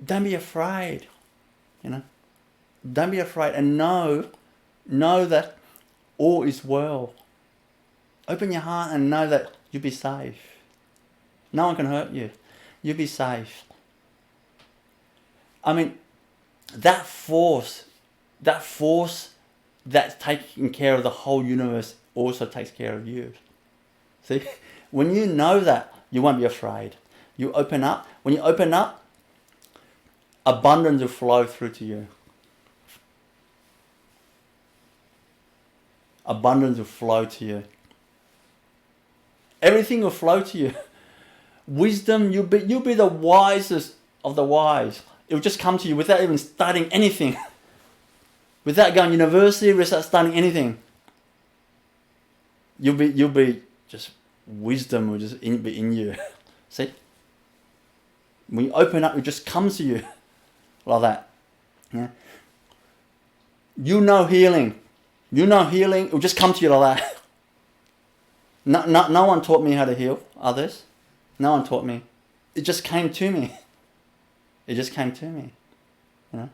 don't be afraid, you know. Don't be afraid, and know that all is well. Open your heart and know that you'll be safe. No one can hurt you. You'll be safe. I mean, that force that's taking care of the whole universe also takes care of you. See, when you know that, you won't be afraid. You open up. When you open up, abundance will flow through to you. Abundance will flow to you. Everything will flow to you. Wisdom, you'll be the wisest of the wise. It will just come to you without even studying anything. Without going to university, without studying anything. You'll be just, wisdom will just be in you. See? When you open up, it just comes to you. Like that. Yeah. You know healing. You know healing, it will just come to you like that. No one taught me how to heal others. No one taught me. It just came to me. It just came to me. You know?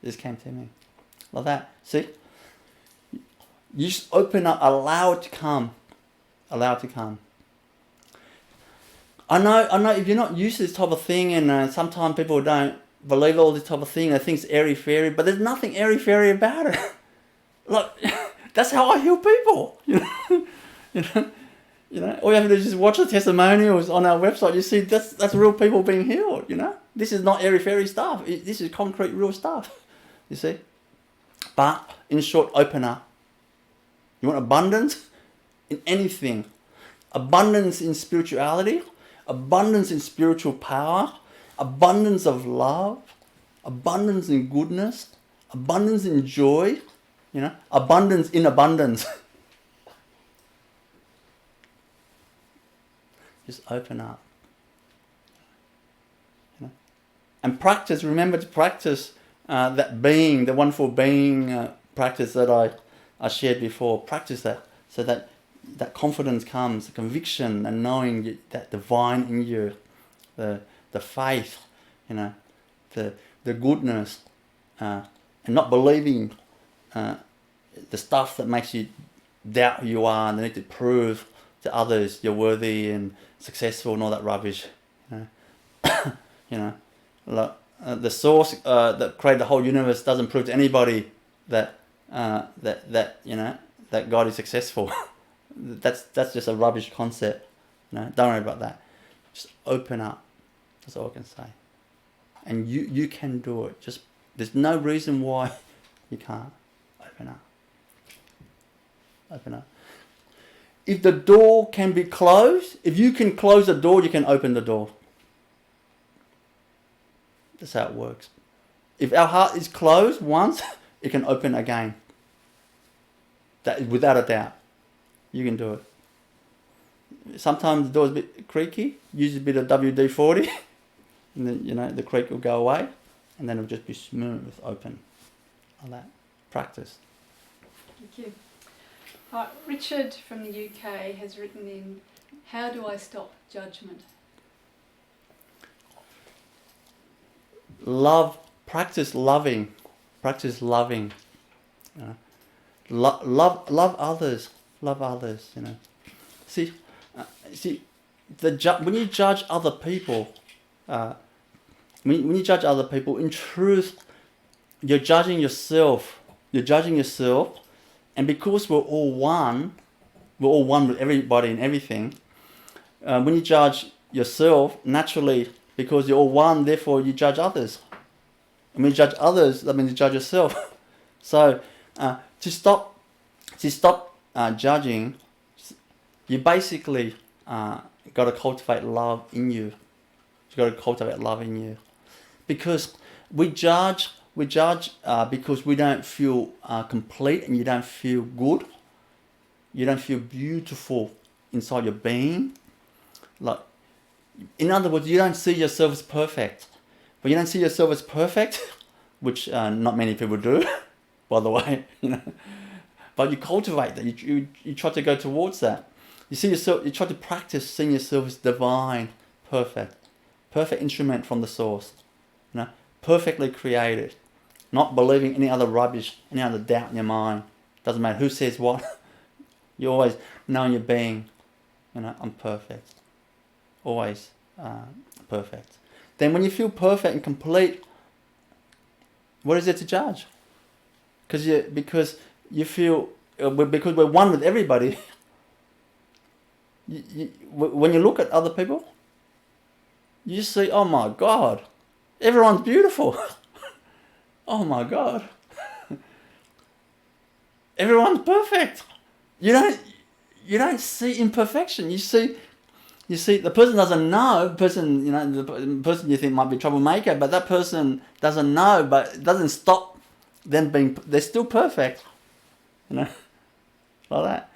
It just came to me. Like that. See? You just open up, allow it to come. Allow it to come. I know if you're not used to this type of thing, and sometimes people don't believe all this type of thing, they think it's airy-fairy, but there's nothing airy-fairy about it. Look, that's how I heal people. You know, all you have to do is just watch the testimonials on our website. You see, that's real people being healed. You know, this is not airy fairy stuff. This is concrete, real stuff. You see, but in short, open up. You want abundance in anything, abundance in spirituality, abundance in spiritual power, abundance of love, abundance in goodness, abundance in joy. You know, abundance in abundance. Just open up. You know? And practice, remember to practice that being, the wonderful being practice that I shared before. Practice that so that confidence comes, the conviction and knowing that divine in you, the faith, you know, the goodness, and not believing the stuff that makes you doubt who you are and the need to prove to others you're worthy and successful and all that rubbish. You know, you know, like, the source that created the whole universe doesn't prove to anybody that you know that God is successful. that's just a rubbish concept. You know, don't worry about that. Just open up. That's all I can say. And you can do it. Just there's no reason why you can't. Open up. Open up. If the door can be closed, if you can close the door, you can open the door. That's how it works. If our heart is closed once, it can open again. That is without a doubt. You can do it. Sometimes the door is a bit creaky. Use a bit of WD-40, and then you know the creak will go away, and then it'll just be smooth, open, like that. Practice. Thank you. Richard from the UK has written in, how do I stop judgment? Love, practice loving. Practice loving. You know. Love others. Love others, you know. See, when you judge other people, when you judge other people, in truth, you're judging yourself. You're judging yourself, and because we're all one, we're all one with everybody and everything. When you judge yourself, naturally, because you're all one, therefore you judge others. And when you judge others, that means you judge yourself. So to stop judging, you basically got to cultivate love in you. You've got to cultivate love in you, because we judge because we don't feel complete, and you don't feel good. You don't feel beautiful inside your being. Like, in other words, you don't see yourself as perfect. But you don't see yourself as perfect, which not many people do, by the way. But you cultivate that. You try to go towards that. You see yourself. You try to practice seeing yourself as divine, perfect instrument from the source. Perfectly created. Not believing any other rubbish, any other doubt in your mind. Doesn't matter who says what. You always know in your being, I'm perfect. Always perfect. Then when you feel perfect and complete, what is there to judge? Because you feel, because we're one with everybody, when you look at other people, you just see, oh my God, everyone's beautiful. Oh my God. Everyone's perfect. You don't see imperfection. You see the person doesn't know, the person you think might be a troublemaker, but that person doesn't know, but it doesn't stop them being, they're still perfect. Like that.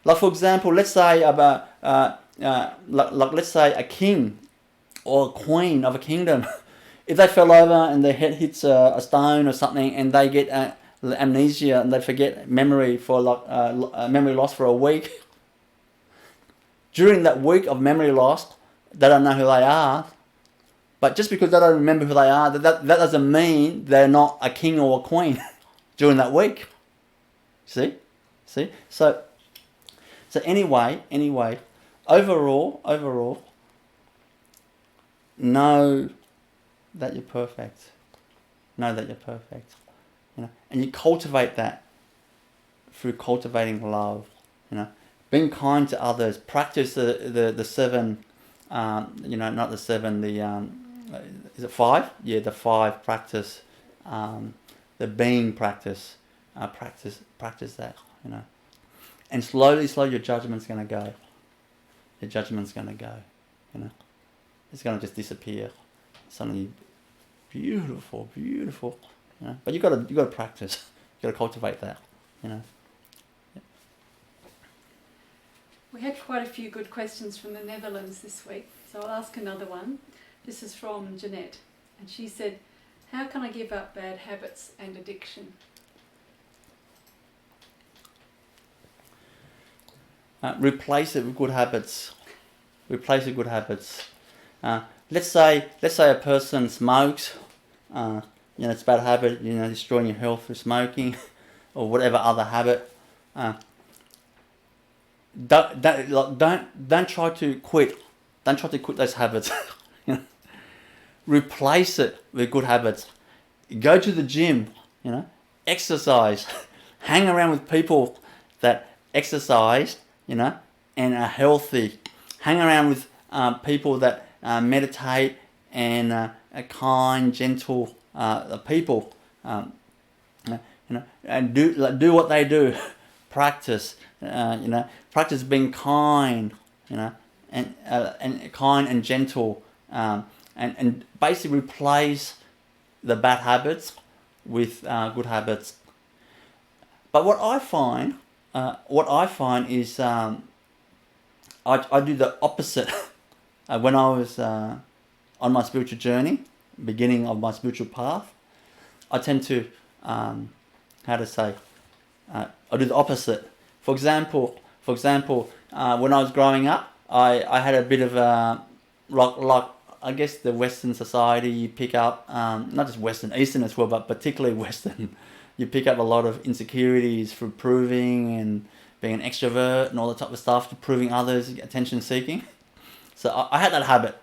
Like for example, let's say let's say a king or a queen of a kingdom. If they fell over and their head hits a stone or something, and they get amnesia and they forget memory for memory loss for a week. During that week of memory loss, they don't know who they are. But just because they don't remember who they are, that doesn't mean they're not a king or a queen during that week. See? So anyway, overall, know that you're perfect. Know that you're perfect. And you cultivate that through cultivating love. Being kind to others. Practice the seven. Not the seven. Is it 5? Yeah, the 5 practice. The being practice. Practice that. And slowly, your judgment's going to go. Your judgment's going to go. It's going to just disappear. Suddenly, beautiful. But you got to practice. You got to cultivate that. We had quite a few good questions from the Netherlands this week, so I'll ask another one. This is from Jeanette, and she said, "How can I give up bad habits and addiction?" Replace it with good habits. Replace it with good habits. Let's say a person smokes. It's a bad habit. Destroying your health through smoking, or whatever other habit. Don't try to quit. Don't try to quit those habits. Replace it with good habits. Go to the gym. Exercise. Hang around with people that exercise. And are healthy. Hang around with people that meditate and are kind, gentle people. And do what they do. Practice. Practice being kind. And kind and gentle. And basically replace the bad habits with good habits. But what I find is I do the opposite. When I was on my spiritual journey, beginning of my spiritual path, I tend to I do the opposite. For example, when I was growing up, I had a bit of a like I guess the Western society, you pick up not just Western, Eastern as well, but particularly Western. You pick up a lot of insecurities through proving and being an extrovert and all that type of stuff, to proving others, attention seeking. So I had that habit.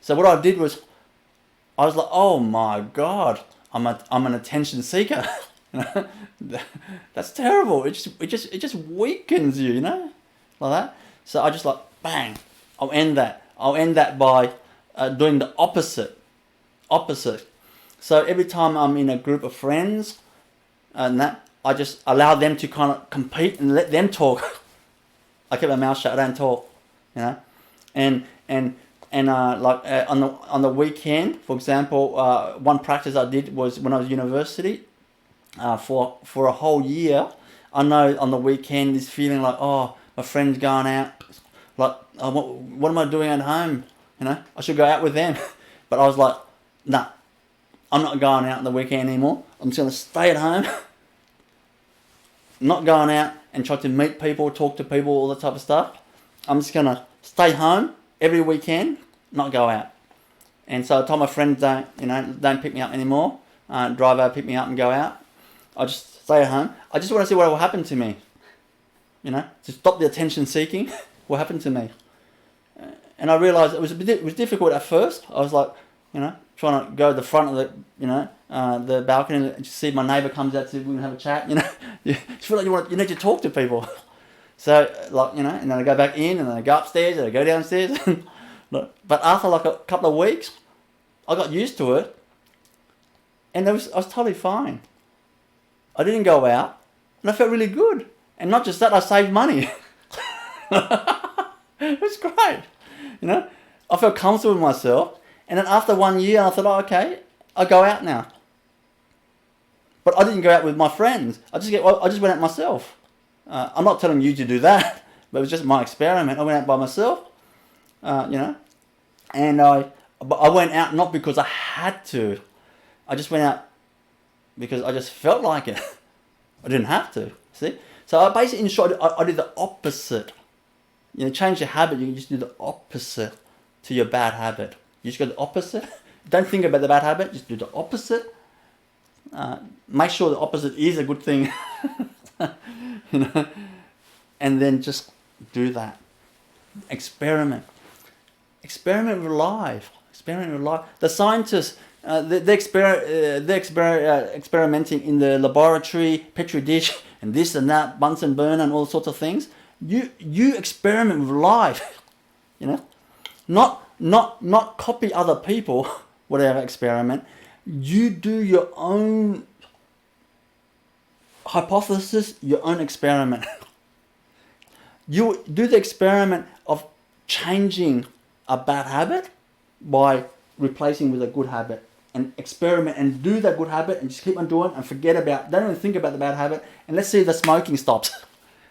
So what I did was, I was like, oh my God, I'm an attention seeker. You know, that's terrible. It just weakens you, you know, like that. So I just like bang. I'll end that. I'll end that by doing the opposite. So every time I'm in a group of friends, and that I just allow them to kind of compete and let them talk. I keep my mouth shut. I don't talk, you know, and on the weekend, for example, one practice I did was when I was at university. For a whole year, I know on the weekend this feeling like, oh, my friend's going out, like, oh, what am I doing at home? You know, I should go out with them. But I was like, nah, I'm not going out on the weekend anymore. I'm just going to stay at home, not going out and try to meet people, talk to people, all that type of stuff. I'm just going to stay home every weekend, not go out. And so I told my friends, don't pick me up anymore. Drive over, pick me up and go out. I just stay at home. I just want to see what will happen to me. You know, to stop the attention seeking. What happened to me? And I realised it was difficult at first. I was like, you know, trying to go to the front of the balcony and just see my neighbour comes out to we can have a chat. You know, you feel like you need to talk to people. So like, you know, and then I go back in and then I go upstairs and I go downstairs. But after like a couple of weeks, I got used to it, and I was totally fine. I didn't go out, and I felt really good. And not just that, I saved money. It was great. You know, I felt comfortable with myself. And then after 1 year, I thought, oh, okay, I'll go out now. But I didn't go out with my friends. I just went out myself. I'm not telling you to do that, but it was just my experiment. I went out by myself, you know, and I went out not because I had to. I just went out because I just felt like it. I didn't have to, see? So I basically, in short, I did the opposite. You know, change your habit, you can just do the opposite to your bad habit. You just go the opposite. Don't think about the bad habit, just do the opposite. Make sure the opposite is a good thing. You know? And then just do that. Experiment. Experiment with life. Experiment with life. The scientists, they're experimenting in the laboratory, petri dish, and this and that, Bunsen burner, and all sorts of things. You experiment with life, you know, not copy other people, whatever experiment. You do your own hypothesis, your own experiment. You do the experiment of changing a bad habit by replacing with a good habit, and experiment and do that good habit and just keep on doing it and don't even think about the bad habit, and let's see if the smoking stops.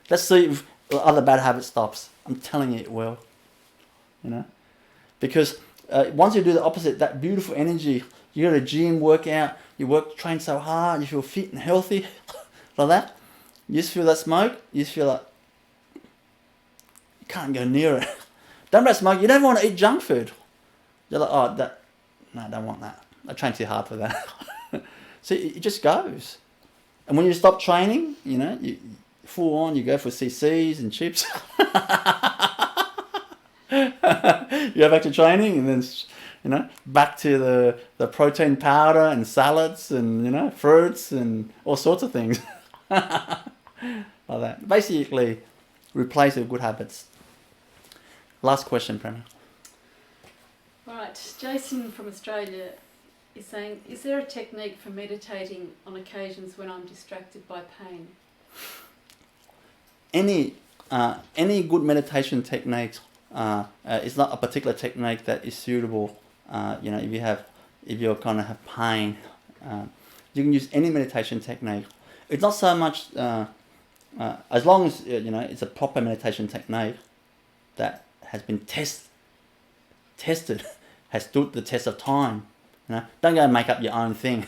Let's see if the other bad habit stops. I'm telling you it will. You know, because once you do the opposite, that beautiful energy, you go to the gym, work out, train so hard, you feel fit and healthy, like that. You just feel that smoke, you just feel like you can't go near it. Don't about smoke, you don't want to eat junk food. You're like, no, I don't want that. I train too hard for that. So it just goes. And when you stop training, you know, you full on, you go for CCs and chips. You go back to training and then, you know, back to the protein powder and salads and, you know, fruits and all sorts of things. Like that. Basically, replace it with good habits. Last question, Prema. Right, Jason from Australia is saying, is there a technique for meditating on occasions when I'm distracted by pain? Any good meditation techniques, it's not a particular technique that is suitable. You know, if you kind of have pain, you can use any meditation technique. It's not so much as long as you know it's a proper meditation technique that has been tested, has stood the test of time. You know, don't go and make up your own thing.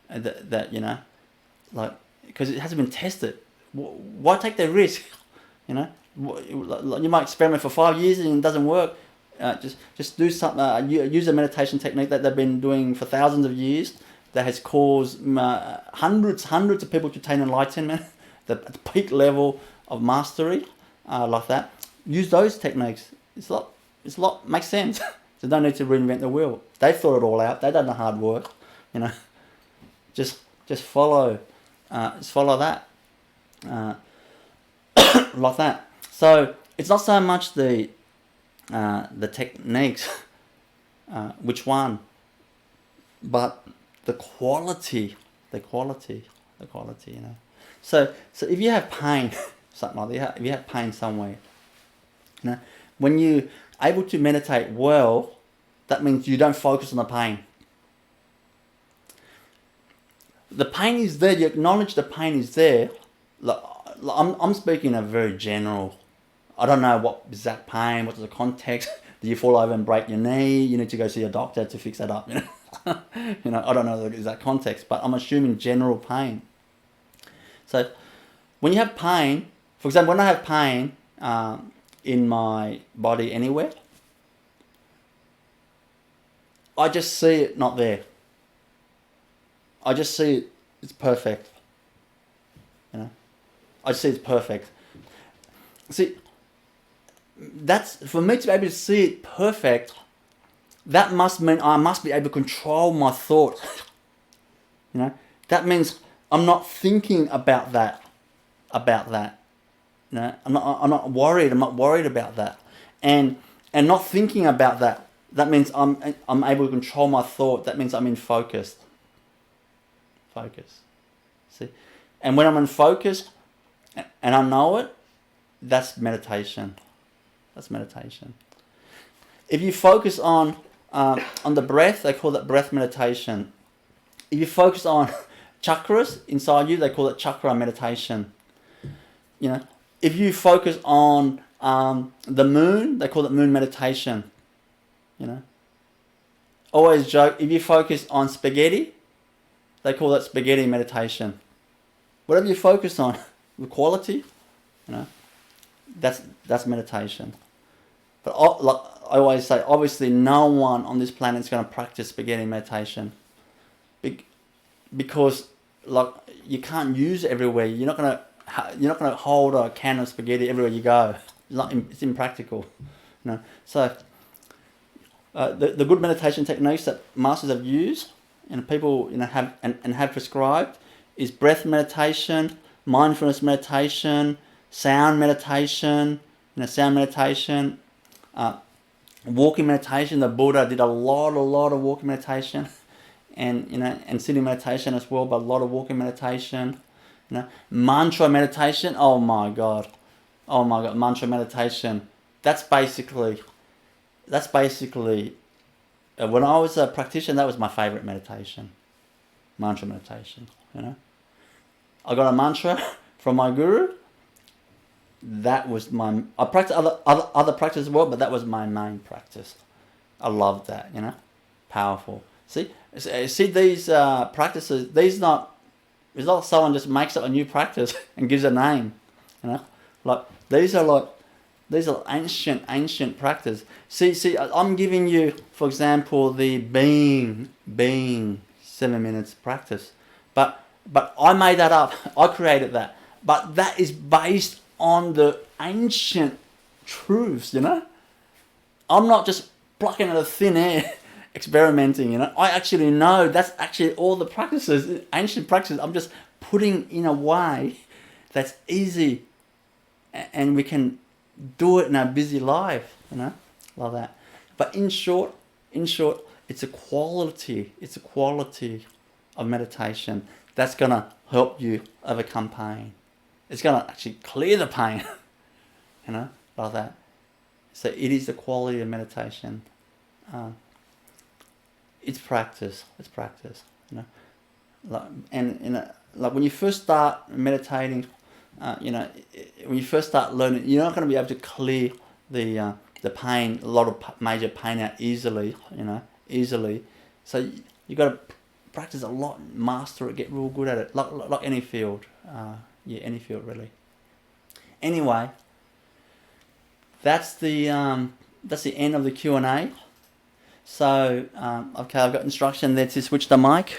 That you know, like, because it hasn't been tested. Why take the risk? You know, you might experiment for 5 years and it doesn't work. Just do something. Use a meditation technique that they've been doing for thousands of years that has caused hundreds of people to attain enlightenment, the peak level of mastery, like that. Use those techniques. It's a lot makes sense. So don't need to reinvent the wheel. They've thought it all out. They've done the hard work. You know, just follow Just follow that. Like that. So it's not so much the techniques, which one, but the quality, you know. So if you have pain, something like that, if you have pain somewhere, you know, when you're able to meditate well, that means you don't focus on the pain. The pain is there, you acknowledge the pain is there. I'm speaking a very general, I don't know what exact pain, what's the context. Do you fall over and break your knee? You need to go see a doctor to fix that up. You know, you know, I don't know the exact context, but I'm assuming general pain. So when you have pain, for example, when I have pain in my body anywhere, I just see it not there. I just see it, it's perfect. You know, I just see it's perfect. See, that's, for me to be able to see it perfect, that must mean I must be able to control my thoughts. You know, that means I'm not thinking about that. You know, I'm not worried about that. And not thinking about that, that means I'm able to control my thought. That means I'm in focus. See? And when I'm in focus and I know it, that's meditation. If you focus on the breath, they call that breath meditation. If you focus on chakras inside you, they call it chakra meditation. You know, if you focus on the moon, they call it moon meditation. You know, always joke, if you focus on spaghetti, they call it spaghetti meditation. Whatever you focus on, the quality, you know, that's meditation. But like I always say, obviously no one on this planet is going to practice spaghetti meditation, because like you can't use it everywhere. You're not going to hold a can of spaghetti everywhere you go. It's impractical, you know. So the good meditation techniques that masters have used and people, you know, have prescribed is breath meditation, mindfulness meditation, sound meditation. You know, sound meditation, walking meditation. The Buddha did a lot of walking meditation, and you know, and sitting meditation as well, but a lot of walking meditation. You know, mantra meditation. Oh my god, mantra meditation. That's basically. When I was a practitioner, that was my favorite meditation. Mantra meditation. You know, I got a mantra from my guru. That was I practice other practice as well, but that was my main practice. I loved that, you know, powerful. See these practices. It's not someone just makes up a new practice and gives a name, you know. Like these are ancient practice. See, I'm giving you, for example, the being 7 minutes practice, but I made that up. I created that, but that is based on the ancient truths, you know. I'm not just plucking out of thin air, experimenting, you know. I actually know that's actually all the practices, ancient practices. I'm just putting in a way that's easy, and we can do it in our busy life, you know, like that. But in short, it's a quality of meditation that's gonna help you overcome pain. It's going to actually clear the pain, you know, like that. So it is the quality of meditation. It's practice, you know. Like when you first start meditating, you know, when you first start learning, you're not going to be able to clear the pain, a lot of major pain out easily, you know, So you got to practice a lot, master it, get real good at it, like any field. Yeah, any field really. Anyway, that's the end of the Q&A. So, okay, I've got instruction there to switch the mic.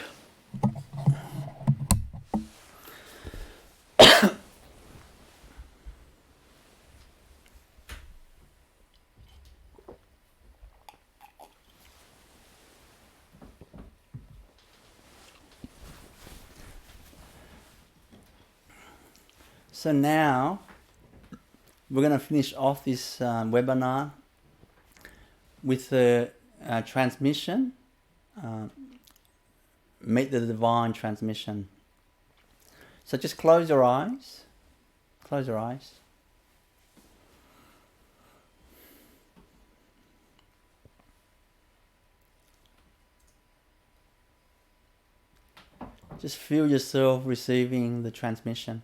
So now we're going to finish off this webinar with the transmission. Meet the divine transmission. So just close your eyes. Close your eyes. Just feel yourself receiving the transmission.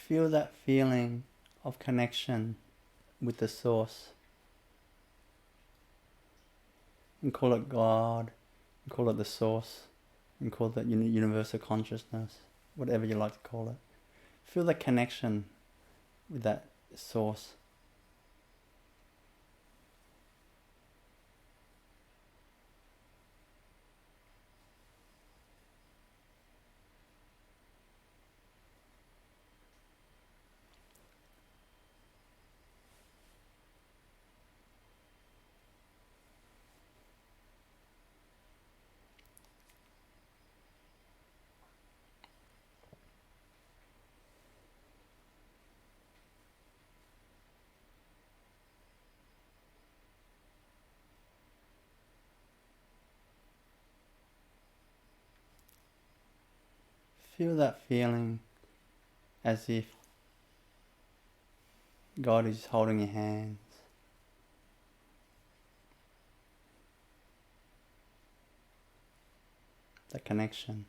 Feel that feeling of connection with the source. And call it God, and call it the source, and call it universal consciousness, whatever you like to call it. Feel the connection with that source. Feel that feeling as if God is holding your hands. That connection.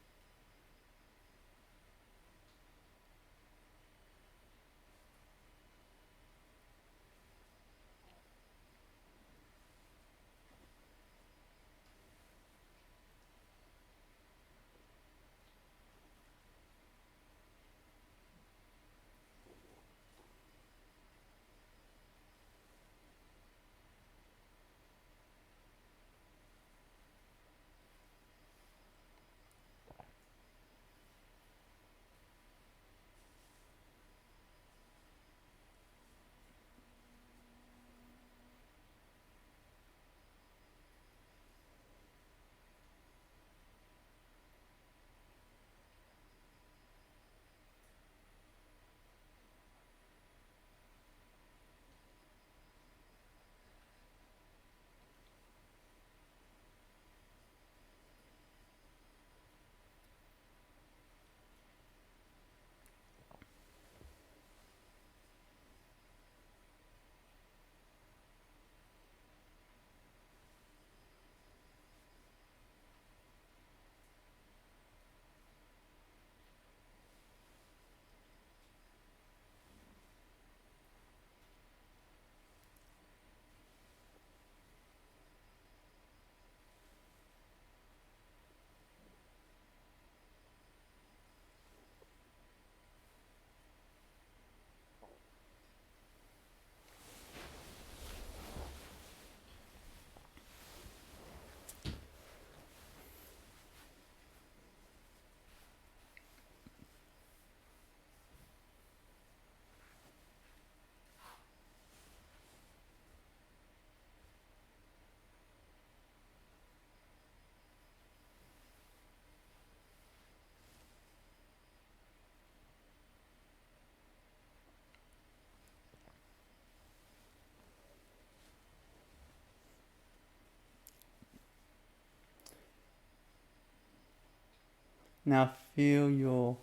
Now feel your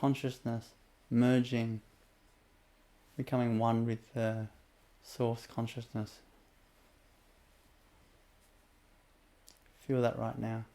consciousness merging, becoming one with the source consciousness. Feel that right now.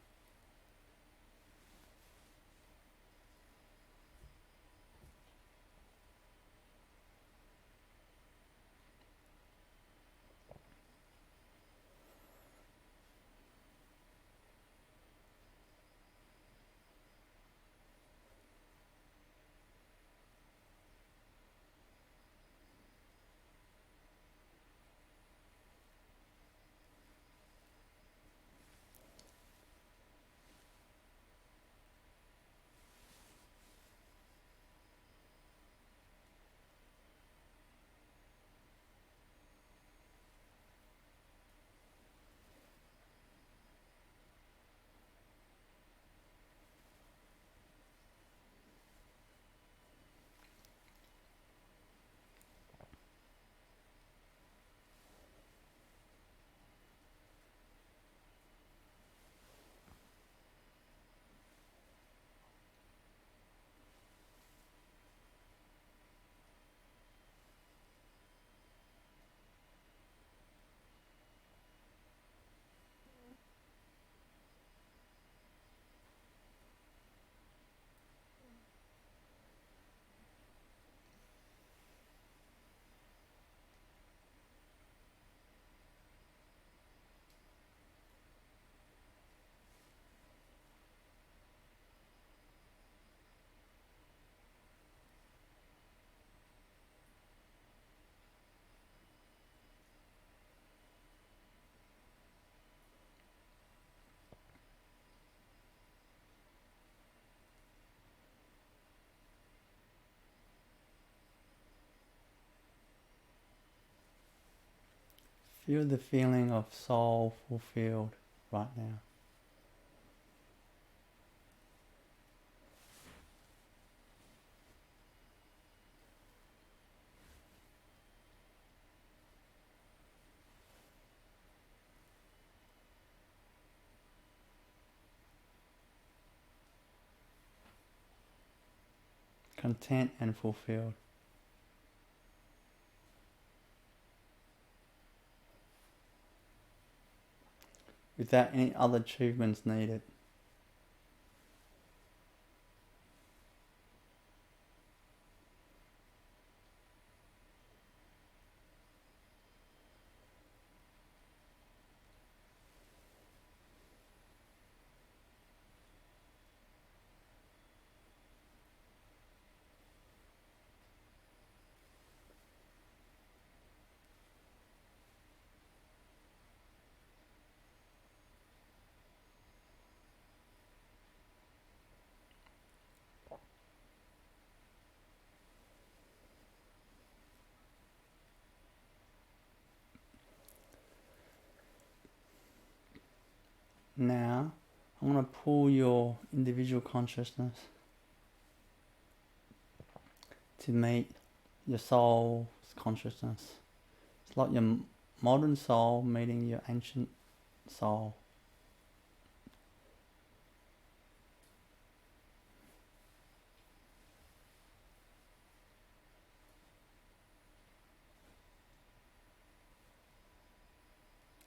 Feel the feeling of soul fulfilled right now. Content and fulfilled. Without any other achievements needed. Now, I'm going to pull your individual consciousness to meet your soul's consciousness. It's like your modern soul meeting your ancient soul.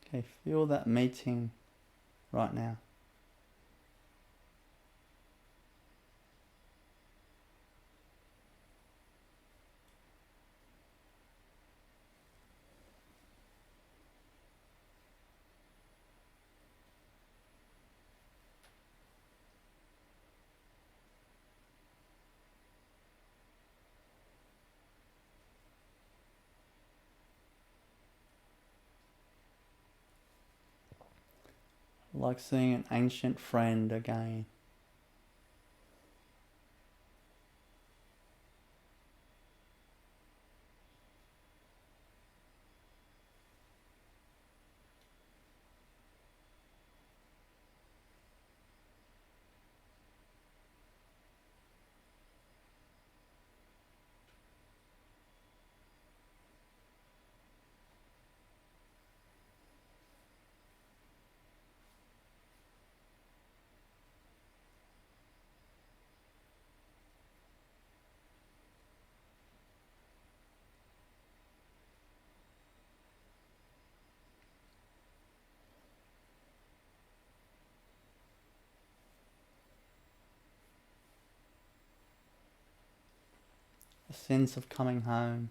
Okay, feel that meeting right now. Like seeing an ancient friend again. a sense of coming home.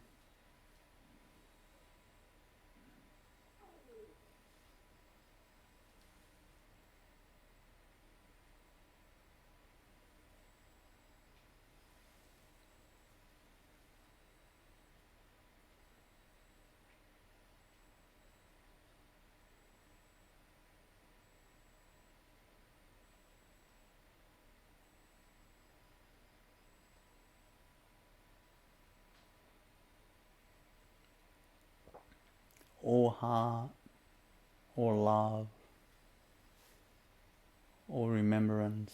Or heart, or love, or remembrance.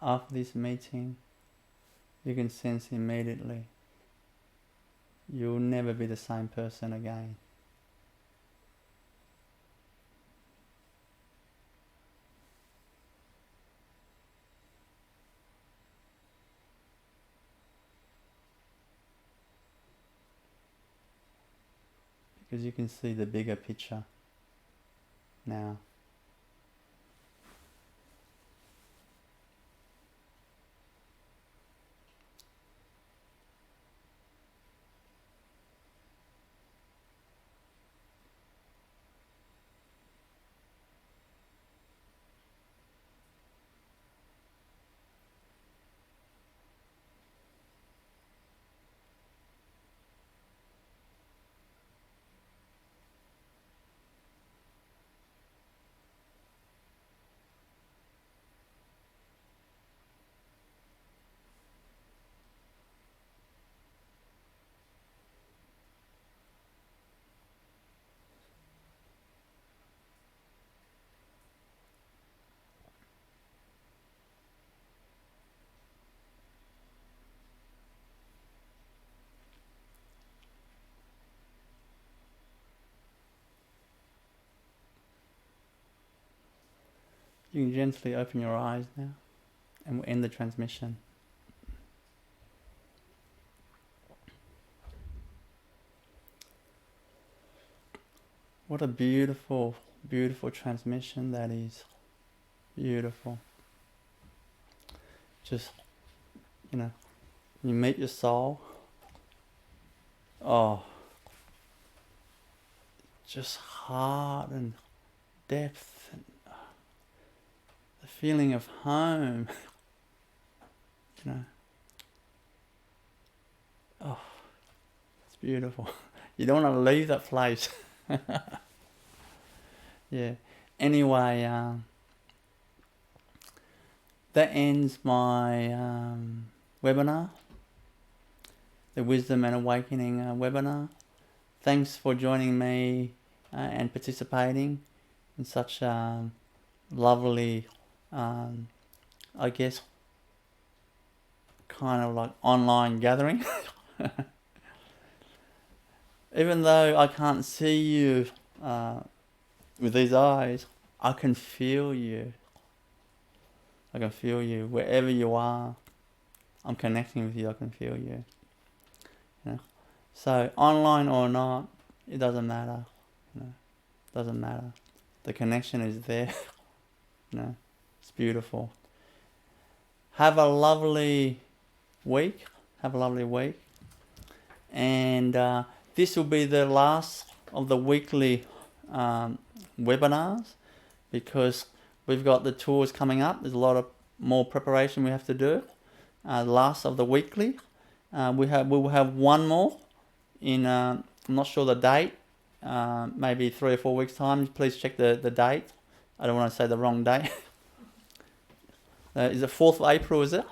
After this meeting, you can sense immediately you'll never be the same person again. Because you can see the bigger picture now. You can gently open your eyes now and we'll end the transmission. What a beautiful, beautiful transmission that is. Beautiful. Just, you meet your soul. Oh, just heart and depth and the feeling of home. Oh, it's beautiful. You don't want to leave that place. Yeah. Anyway, that ends my webinar, the Wisdom and Awakening webinar. Thanks for joining me and participating in such lovely, I guess, kind of like online gathering. Even though I can't see you with these eyes, I can feel you. I can feel you wherever you are. I'm connecting with you. I can feel you. So online or not, it doesn't matter. Doesn't matter. The connection is there. It's beautiful. Have a lovely week. Have a lovely week. And this will be the last of the weekly webinars, because we've got the tours coming up. There's a lot of more preparation we have to do. Last of the weekly. We will have one more in, I'm not sure the date, maybe 3 or 4 weeks time. Please check the date. I don't want to say the wrong date. Is it 4th of April, is it?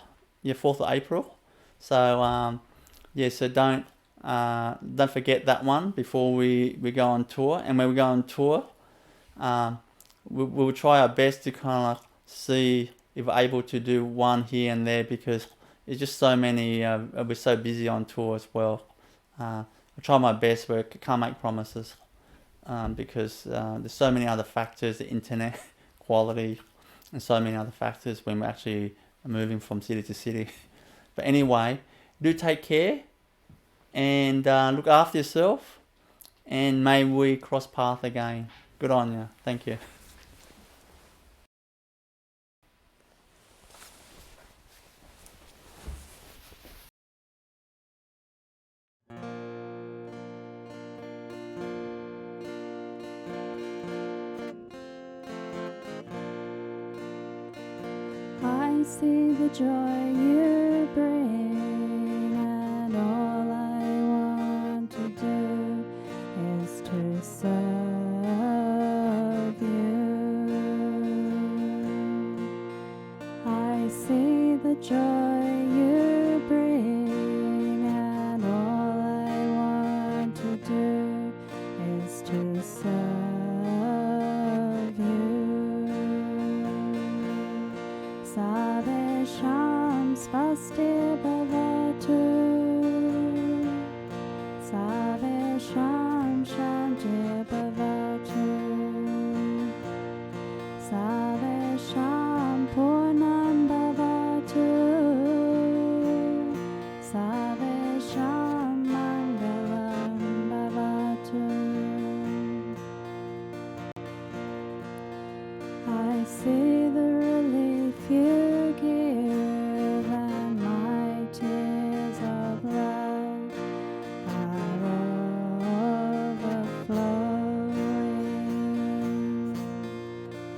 Yeah, 4th of April. So, so don't don't forget that one before we go on tour. And when we go on tour, we'll try our best to kind of see if we're able to do one here and there, because it's just so many, we're so busy on tour as well. I try my best, but I can't make promises because there's so many other factors, the internet quality, and so many other factors when we're actually moving from city to city. But anyway, do take care and look after yourself, and may we cross path again. Good on you. Thank you. I see the joy you bring, and all I want to do is to serve you. I see the joy you bring, and all I want to do is to serve you. Savesham svasti bhavatu, Savesham shanti bhavatu, Savesham purnam bhavatu, Savesham mangalam bhavatu. I see the relief you give, and my tears of love are overflowing.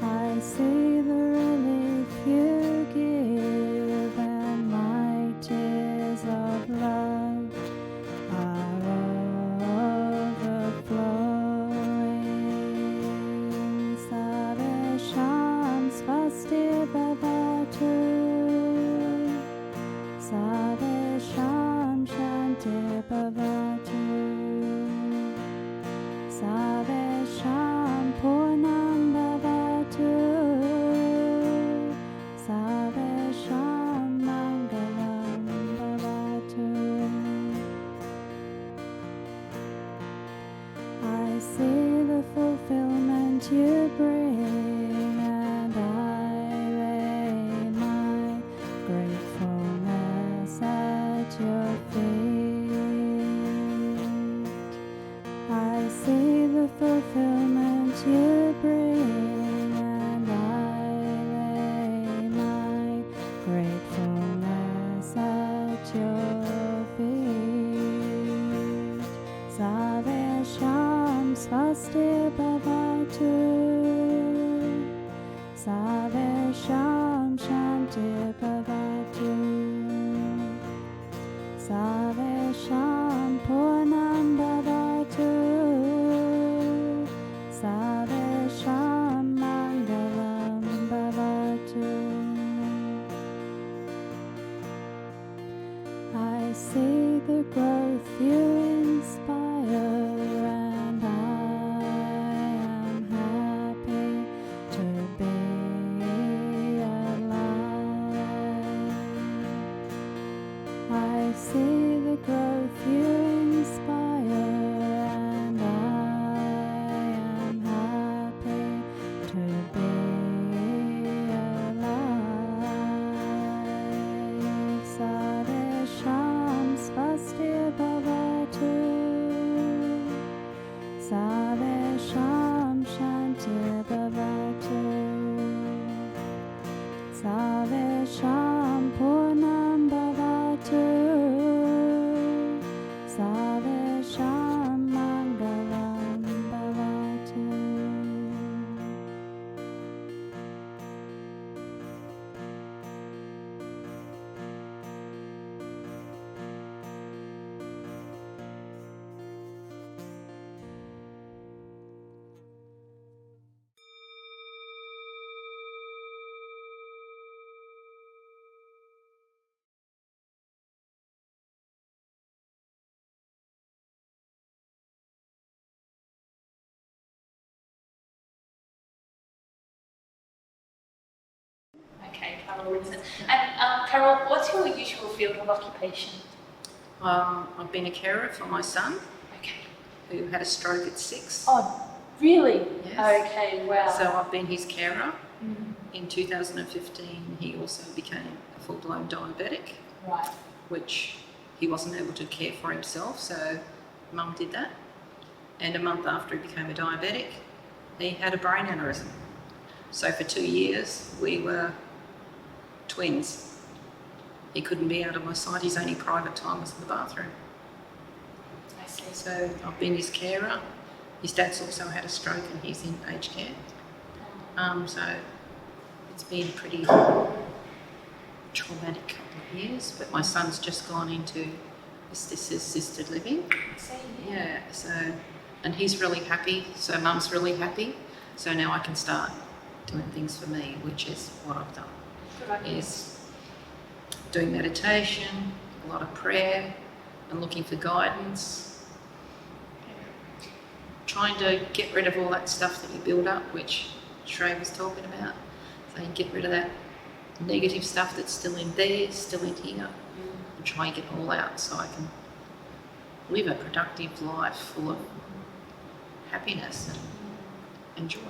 I see the relief you give, and my tears of love are overflowing. Savesham svasti bhavatu, Savesham shanti bhavatu, Savesham purnam bhavatu, Savesham mangalam bhavatu. I see the fulfillment you bring, and I lay my gratefulness at your feet. I see the fulfillment you bring, and I lay my gratefulness at your feet. Savesham svasti bhavatu, Savesham shanti bhavatu, Savesham purnam bhavatu, Savesham mangalam bhavatu. I see the growth you inspire, and I am happy to be alive. I see the growth you inspire, and I am happy to be alive. Savesham svasti bhavatu, Carol Vincent. And Carol, what's your usual field of occupation? I've been a carer for my son, who had a stroke at 6. Oh, really? Yes. Okay, wow. So I've been his carer. In 2015, he also became a full-blown diabetic, Right. which he wasn't able to care for himself, so Mum did that. And a month after he became a diabetic, he had a brain aneurysm. So for 2 years, we were twins. He couldn't be out of my sight. His only private time was in the bathroom. I see. So I've been his carer. His dad's also had a stroke and he's in aged care. So it's been pretty traumatic couple of years, but my son's just gone into assisted living. Yeah, so, and he's really happy, so Mum's really happy. So now I can start doing things for me, which is what I've done. Is doing meditation, a lot of prayer, and looking for guidance. Trying to get rid of all that stuff that you build up, which Shrey was talking about. So you get rid of that negative stuff that's still in there, still in here, and try and get it all out so I can live a productive life full of happiness and joy.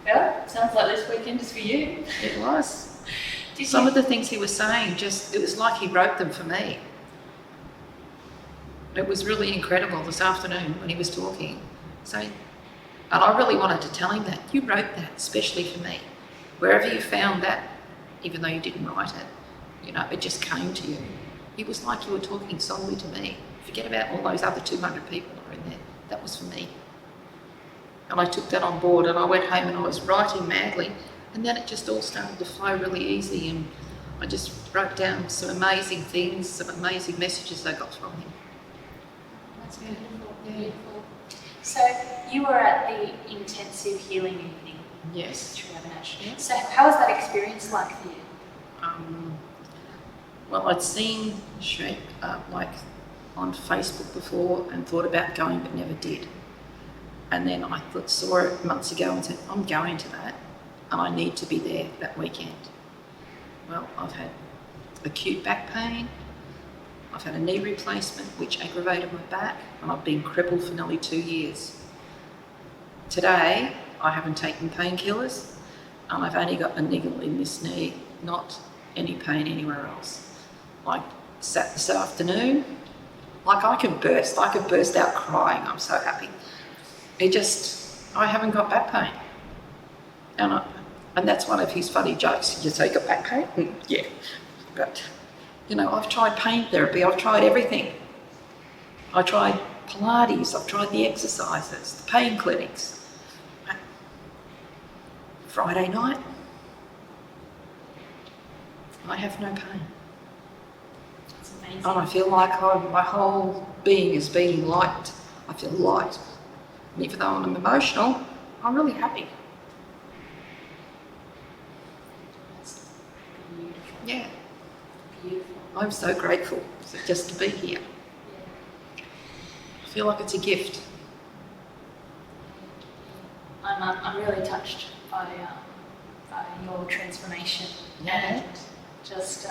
Well, sounds like this weekend is for you. It was. Some of the things he was saying, it was like he wrote them for me. It was really incredible this afternoon when he was talking. So, and I really wanted to tell him that. You wrote that especially for me. Wherever you found that, even though you didn't write it, it just came to you. It was like you were talking solely to me. Forget about all those other 200 people that were in there. That was for me. And I took that on board and I went home and I was writing madly. And then it just all started to flow really easy and I just wrote down some amazing things, some amazing messages I got from him. That's beautiful, beautiful. So you were at the intensive healing evening. Yes. Sri Avinash. Yes. So how was that experience like for you? Well, I'd seen Shrek on Facebook before and thought about going but never did. And then I saw it months ago and said, I'm going to that and I need to be there that weekend. Well, I've had acute back pain, I've had a knee replacement which aggravated my back and I've been crippled for nearly 2 years. Today, I haven't taken painkillers and I've only got a niggle in this knee, not any pain anywhere else. I sat this afternoon, I could burst out crying, I'm so happy. I haven't got back pain. And that's one of his funny jokes. You say, you got back pain? Yeah. But, I've tried pain therapy, I've tried everything. I tried Pilates, I've tried the exercises, the pain clinics. Friday night, I have no pain. That's amazing. And I feel like my whole being is being light. I feel light. And even though I'm emotional, I'm really happy. That's beautiful. Yeah. Beautiful. I'm so grateful just to be here. I feel like it's a gift. I'm really touched by your transformation and just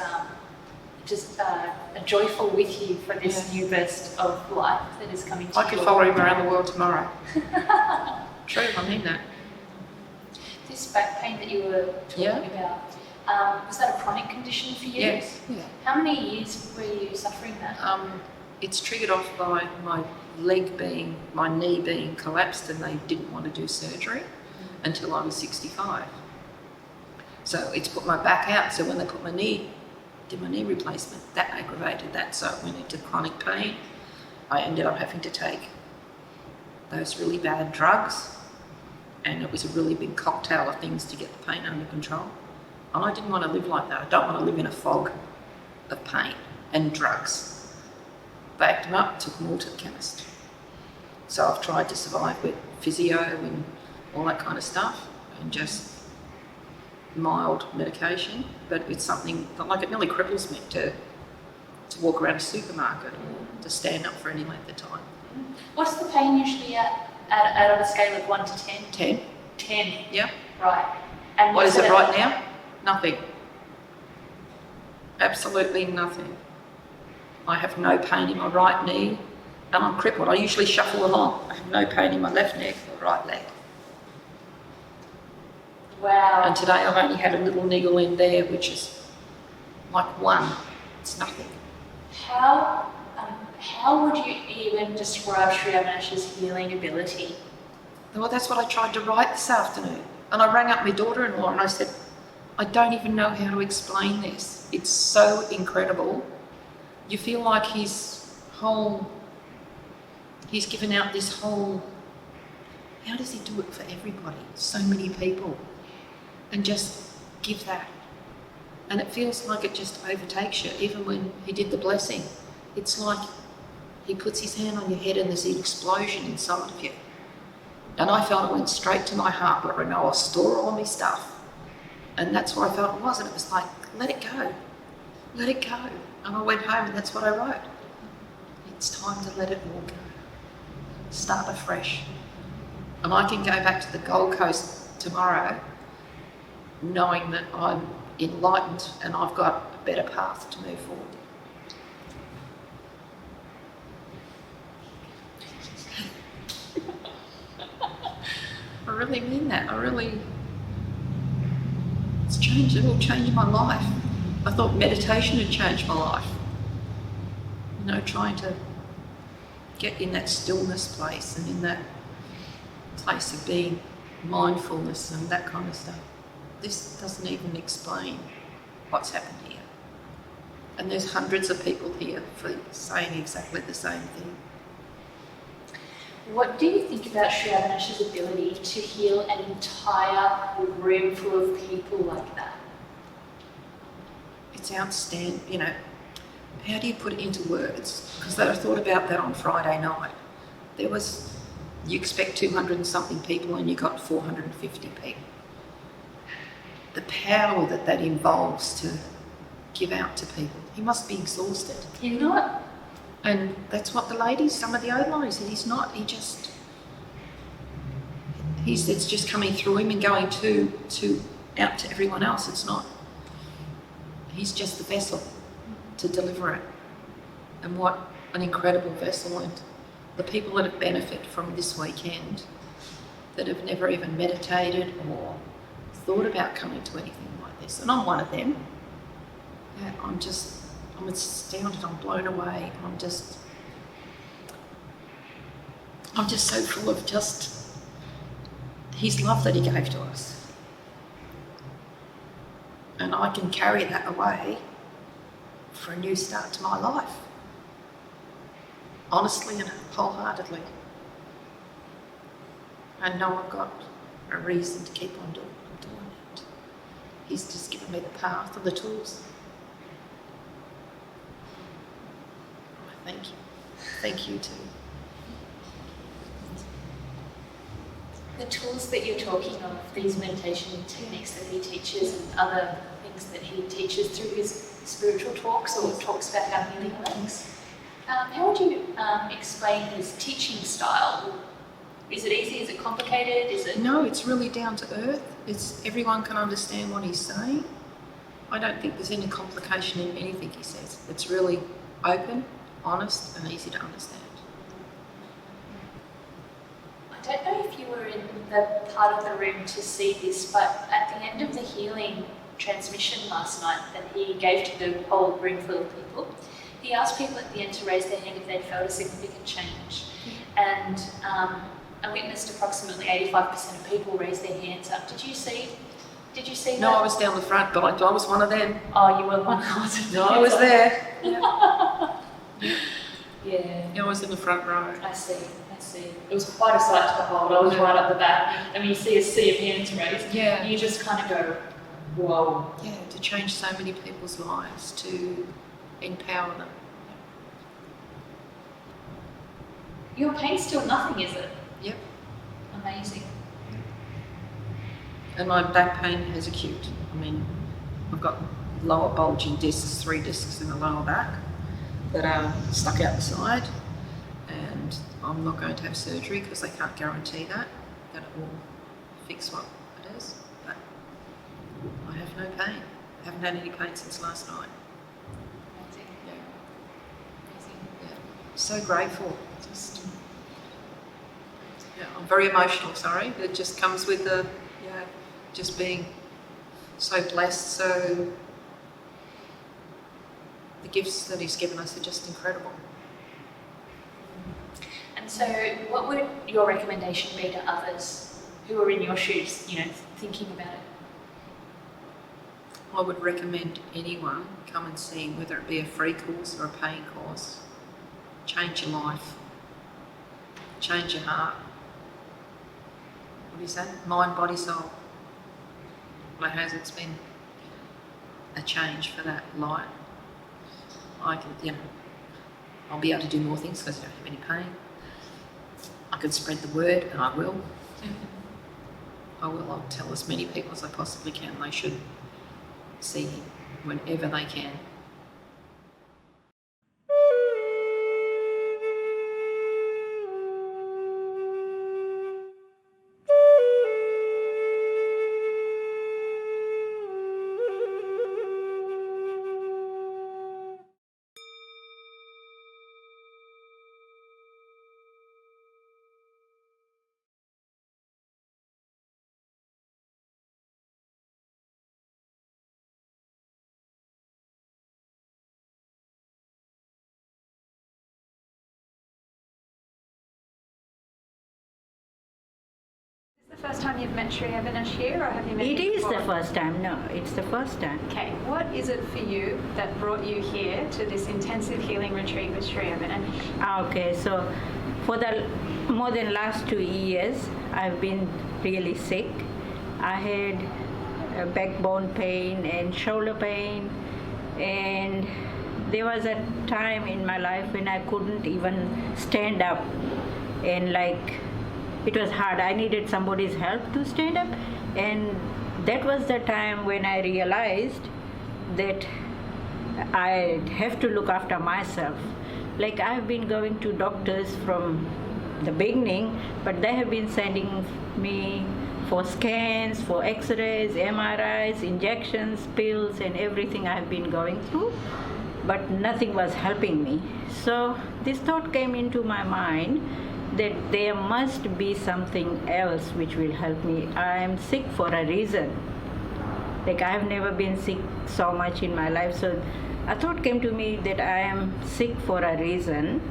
joyful with you for this new burst of life that is coming to you. I could follow him around the world tomorrow. True, I mean that. This back pain that you were talking about, was that a chronic condition for you? Yes. Yeah. How many years were you suffering that? It's triggered off by my knee being collapsed and they didn't want to do surgery until I was 65. So it's put my back out, so when they did my knee replacement, that aggravated that, so it went into chronic pain. I ended up having to take those really bad drugs and it was a really big cocktail of things to get the pain under control. And I didn't want to live like that. I don't want to live in a fog of pain and drugs. Backed them up, took them all to the chemist. So I've tried to survive with physio and all that kind of stuff and just mild medication, but it's something that it nearly cripples me to walk around a supermarket or to stand up for any length of time. What's the pain usually at on a scale of 1 to 10? 10. 10. Yeah. Right. And what is it right now? Nothing. Absolutely nothing. I have no pain in my right knee, and I'm crippled. I usually shuffle along. I have no pain in my left leg or right leg. Wow. And today I've only had a little niggle in there, which is like one. It's nothing. How would you even describe Sri Avinash's healing ability? Well, that's what I tried to write this afternoon. And I rang up my daughter-in-law and I said, I don't even know how to explain this. It's so incredible. You feel like he's given out this whole, how does he do it for everybody? So many people. And just give that. And it feels like it just overtakes you. Even when he did the blessing, it's like he puts his hand on your head and there's an explosion inside of you. And I felt it went straight to my heart where I know I'll store all my stuff. And that's what I felt it was. And it was like, let it go. Let it go. And I went home and that's what I wrote. It's time to let it all go. Start afresh. And I can go back to the Gold Coast tomorrow knowing that I'm enlightened and I've got a better path to move forward. I really mean that. It will change my life. I thought meditation had changed my life. You know, trying to get in that stillness place and in that place of being mindfulness and that kind of stuff. This doesn't even explain what's happened here. And there's hundreds of people here for saying exactly the same thing. What do you think about Sri Avinash's ability to heal an entire room full of people like that? It's outstanding, you know. How do you put it into words? Because I thought about that on Friday night. You expect 200 and something people and you got 450 people. The power that involves to give out to people. He must be exhausted. He's not. And that's what the ladies, some of the old ladies said, he's not, it's just coming through him and going to out to everyone else. It's not. He's just the vessel to deliver it. And what an incredible vessel. And the people that have benefited from this weekend that have never even meditated or thought about coming to anything like this. And I'm one of them. Yeah, I'm astounded, I'm blown away. I'm just so full of just his love that he gave to us. And I can carry that away for a new start to my life. Honestly and wholeheartedly. I know I've got a reason to keep on doing it. He's just given me the path and the tools. Thank you. Thank you too. The tools that you're talking of, these meditation techniques that he teaches and other things that he teaches through his spiritual talks or talks about how healing works, how would you explain his teaching style? Is it easy? Is it complicated? No, it's really down to earth. Everyone can understand what he's saying. I don't think there's any complication in anything he says. It's really open, honest and easy to understand. I don't know if you were in the part of the room to see this, but at the end of the healing transmission last night that he gave to the whole room full of people, he asked people at the end to raise their hand if they'd felt a significant change. And I witnessed approximately 85% of people raise their hands up. Did you see that? No, I was down the front, but I was one of them. Oh, you were one? No, I was there. Yeah. I was in the front row. I see. It was quite a sight to behold. I was right up the back. And when you see a sea of hands raised, you just kind of go, whoa. Yeah, to change so many people's lives, to empower them. Your pain's still nothing, is it? Yep. Amazing. And my back pain has acute. I mean, I've got lower bulging discs, 3 discs in the lower back that are stuck out the side. And I'm not going to have surgery because they can't guarantee that it will fix what it is. But I have no pain. I haven't had any pain since last night. Yeah. Yeah. So grateful. Just, yeah, I'm very emotional, sorry. It just comes with the, just being so blessed, so the gifts that he's given us are just incredible. And so what would your recommendation be to others who are in your shoes, thinking about it? I would recommend anyone come and see, whether it be a free course or a paying course. Change your life. Change your heart. What do you say? Mind, body, soul. Well, it's been a change for that light. I'll be able to do more things because I don't have any pain. I can spread the word, and I will. I'll tell as many people as I possibly can they should see him whenever they can. The first time you've met Sri Avinash here, or have you met him It is before? the first time. No, it's the first time. Okay, what is it for you that brought you here to this intensive healing retreat with Sri Avinash? Okay, so for the more than last 2 years, I've been really sick. I had backbone pain and shoulder pain, and there was a time in my life when I couldn't even stand up, and it was hard. I needed somebody's help to stand up, and that was the time when I realized that I have to look after myself. I've been going to doctors from the beginning, but they have been sending me for scans, for x-rays, MRIs, injections, pills, and everything I've been going through, but nothing was helping me. So this thought came into my mind that there must be something else which will help me. I am sick for a reason. I have never been sick so much in my life. So a thought came to me that I am sick for a reason.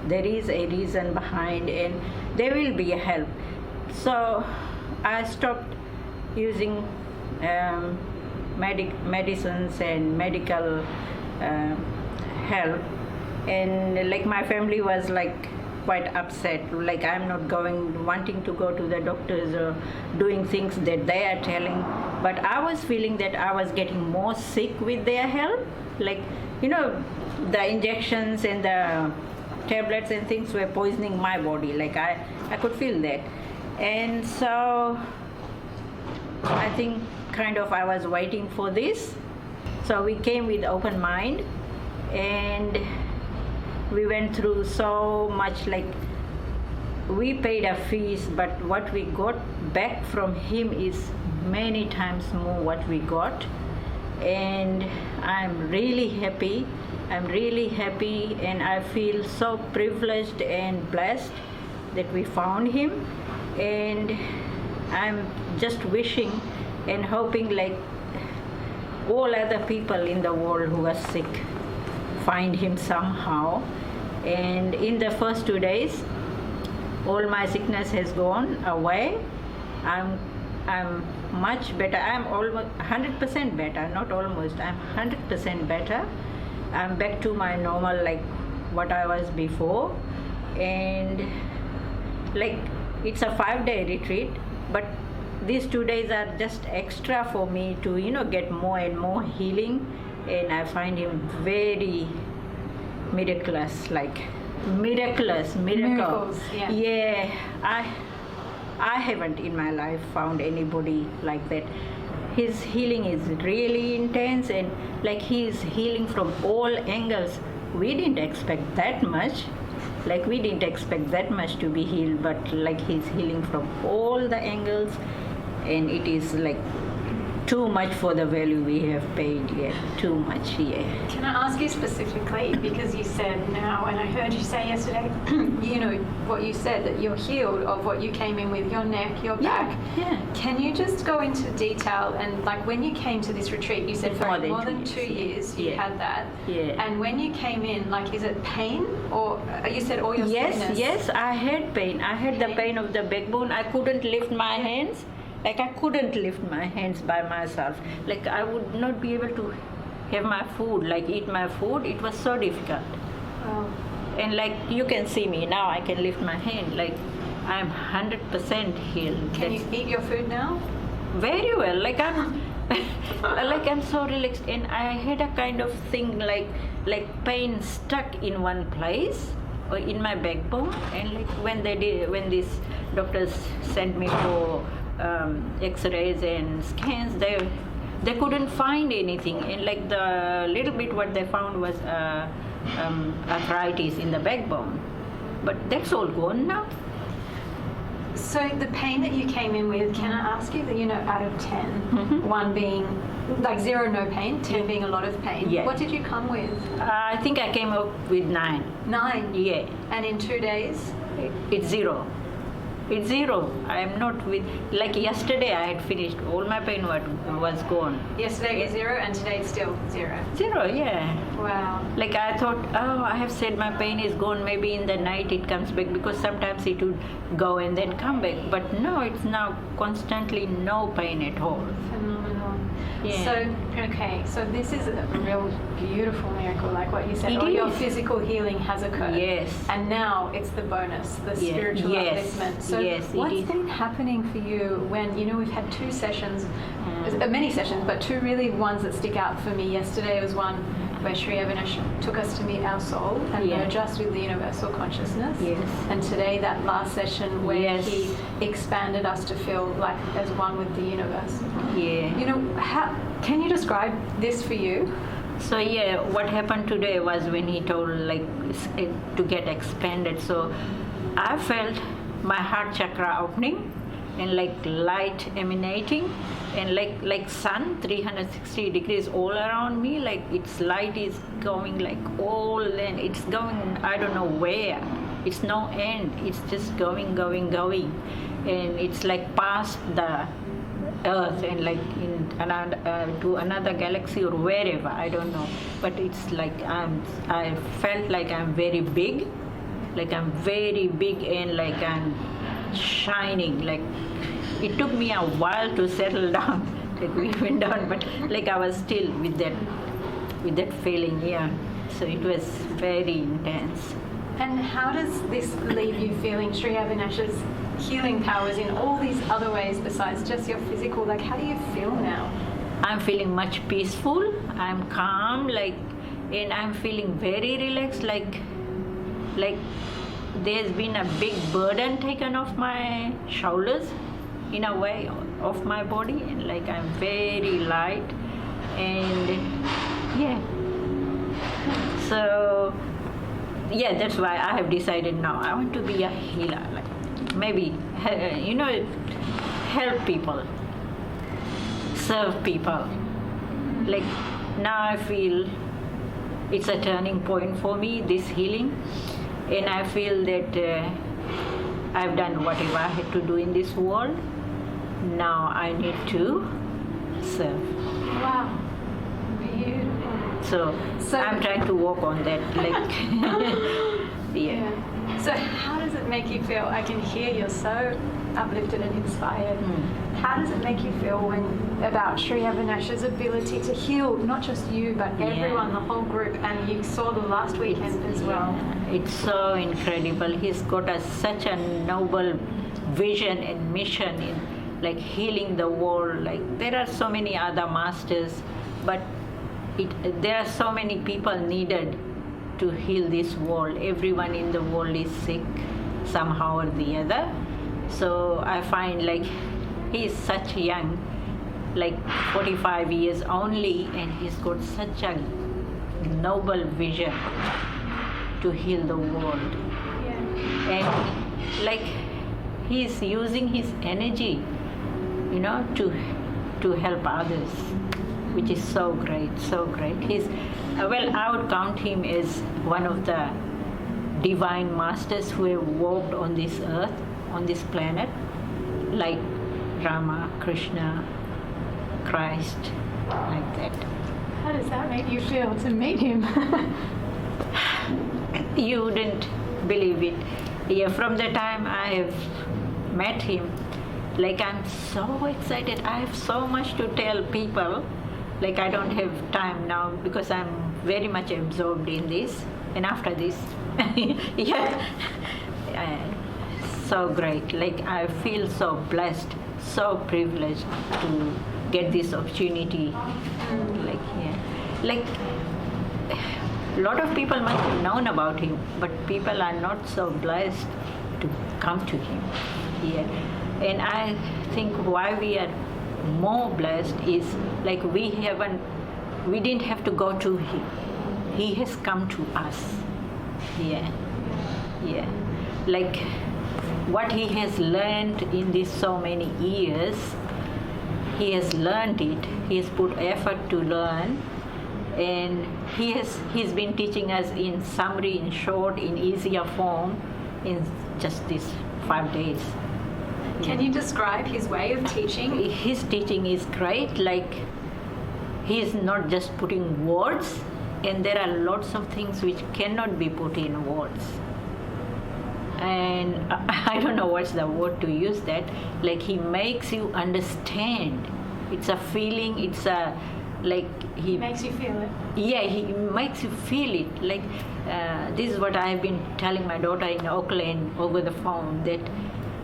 There is a reason behind, and there will be a help. So I stopped using medicines and medical help, and my family was quite upset. I'm not wanting to go to the doctors or doing things that they are telling, but I was feeling that I was getting more sick with their help. The injections and the tablets and things were poisoning my body. I could feel that. And so I think I was waiting for this. So we came with open mind, and we went through so much. We paid a fees, but what we got back from him is many times more what we got. And I'm really happy. And I feel so privileged and blessed that we found him. And I'm just wishing and hoping all other people in the world who are sick find him somehow. And in the first 2 days, all my sickness has gone away. I'm much better. I'm almost 100% better, not almost. I'm 100% better. I'm back to my normal, what I was before. And it's a 5-day retreat, but these 2 days are just extra for me to, get more and more healing. And I find him very miraculous, miracle. Miracles, yeah. Yeah, I haven't in my life found anybody like that. His healing is really intense, and he is healing from all angles. We didn't expect that much. We didn't expect that much to be healed, but he's healing from all the angles, and it is too much for the value we have paid. Yeah, too much. Yeah. Can I ask you specifically, because you said now, and I heard you say yesterday, you know, what you said, that you're healed of what you came in with, your neck, your back. Yeah. Can you just go into detail, and like when you came to this retreat, you said for more than 2 years you had that. Yeah. And when you came in, like, is it pain, or you said all your sickness? Yes, I had pain. I had the pain of the backbone. I couldn't lift my hands. Like I couldn't lift my hands by myself. Like I would not be able to have my food, like eat my food. It was so difficult. Wow. And like you can see me now, I can lift my hand. Like I'm 100% healed. Can you eat your food now? Very well. Like I'm, like I'm so relaxed. And I had a kind of thing like pain stuck in one place or in my backbone. And like when these doctors sent me for X-rays and scans, they couldn't find anything, and like the little bit what they found was arthritis in the backbone, but that's all gone now. So the pain that you came in with, can I ask you that, you know, out of 10, 1 being like 0 no pain, 10 being a lot of pain, what did you come with? I think I came up with 9. 9? Yeah. And in 2 days? It's 0. It's 0. I am not with, like yesterday I had finished, all my pain was gone. Yesterday was 0 and today it's still 0? 0, yeah. Wow. Like I thought, oh, I have said my pain is gone, maybe in the night it comes back, because sometimes it would go and then come back. But no, it's now constantly no pain at all. Phenomenal. Yeah. So, okay, so this is a real beautiful miracle, like what you said. It All your is. physical healing has occurred. Yes. And now it's the bonus, the spiritual upliftment. So what's been happening for you when, you know, we've had 2 sessions, many sessions, but 2 really ones that stick out for me. Yesterday was one where Sri Avinash took us to meet our soul and merge us with the universal consciousness. Yes. And today, that last session where Yes. he expanded us to feel like as one with the universe. Yeah. You know, can you describe this for you? So yeah, what happened today was when he told like to get expanded. So I felt my heart chakra opening and like light emanating, and like sun 360 degrees all around me. Like its light is going like all, and it's going I don't know where. It's no end. It's just going, and it's like past the Earth and like in another to another galaxy or wherever, I don't know. But it's like I felt like I'm very big, and like I'm shining. Like it took me a while to settle down. Like we went down, but like I was still with that feeling. Yeah. So it was very intense. And how does this leave you feeling Sri Avinash's healing powers in all these other ways besides just your physical? Like, how do you feel now? I'm feeling much peaceful. I'm calm, and I'm feeling very relaxed. Like there's been a big burden taken off my shoulders, in a way, off my body, and like I'm very light, and yeah. So yeah, that's why I have decided now I want to be a healer. Like maybe help people, serve people. Like now I feel it's a turning point for me, this healing, and I feel that I've done whatever I had to do in this world. Now I need to serve. Wow, beautiful. So I'm trying to work on that. Like, yeah. So how does it make you feel? I can hear you're so uplifted and inspired. How does it make you feel about Sri Avinash's ability to heal not just you but everyone, the whole group? And you saw the last weekend as well. It's so incredible. He's got such a noble vision and mission in like healing the world. Like there are so many other masters, but there are so many people needed to heal this world. Everyone in the world is sick somehow or the other. So I find like he's such young, like 45 years only, and he's got such a noble vision to heal the world. And like he's using his energy, to to help others, which is so great, so great. He's, well, I would count him as one of the divine masters who have walked on this earth, on this planet, like Rama, Krishna, Christ, like that. How does that make you feel to meet him? You wouldn't believe it. Yeah, from the time I have met him, like I'm so excited. I have so much to tell people. Like I don't have time now because I'm very much absorbed in this. And after this, yeah, so great. Like I feel so blessed, so privileged to get this opportunity. Like, yeah, like a lot of people might have known about him, but people are not so blessed to come to him. Yeah, and I think why we are more blessed is like we didn't have to go to him. He has come to us. Yeah, yeah. Like what he has learned in these so many years, he has learned it. He has put effort to learn, and he's been teaching us in summary, in short, in easier form, in just these 5 days. Can you describe his way of teaching? His teaching is great. Like he's not just putting words, and there are lots of things which cannot be put in words. And I don't know what's the word to use that. Like he makes you understand. It's a feeling. It's a like he makes you feel it. Yeah, he makes you feel it. Like this is what I've been telling my daughter in Auckland over the phone, that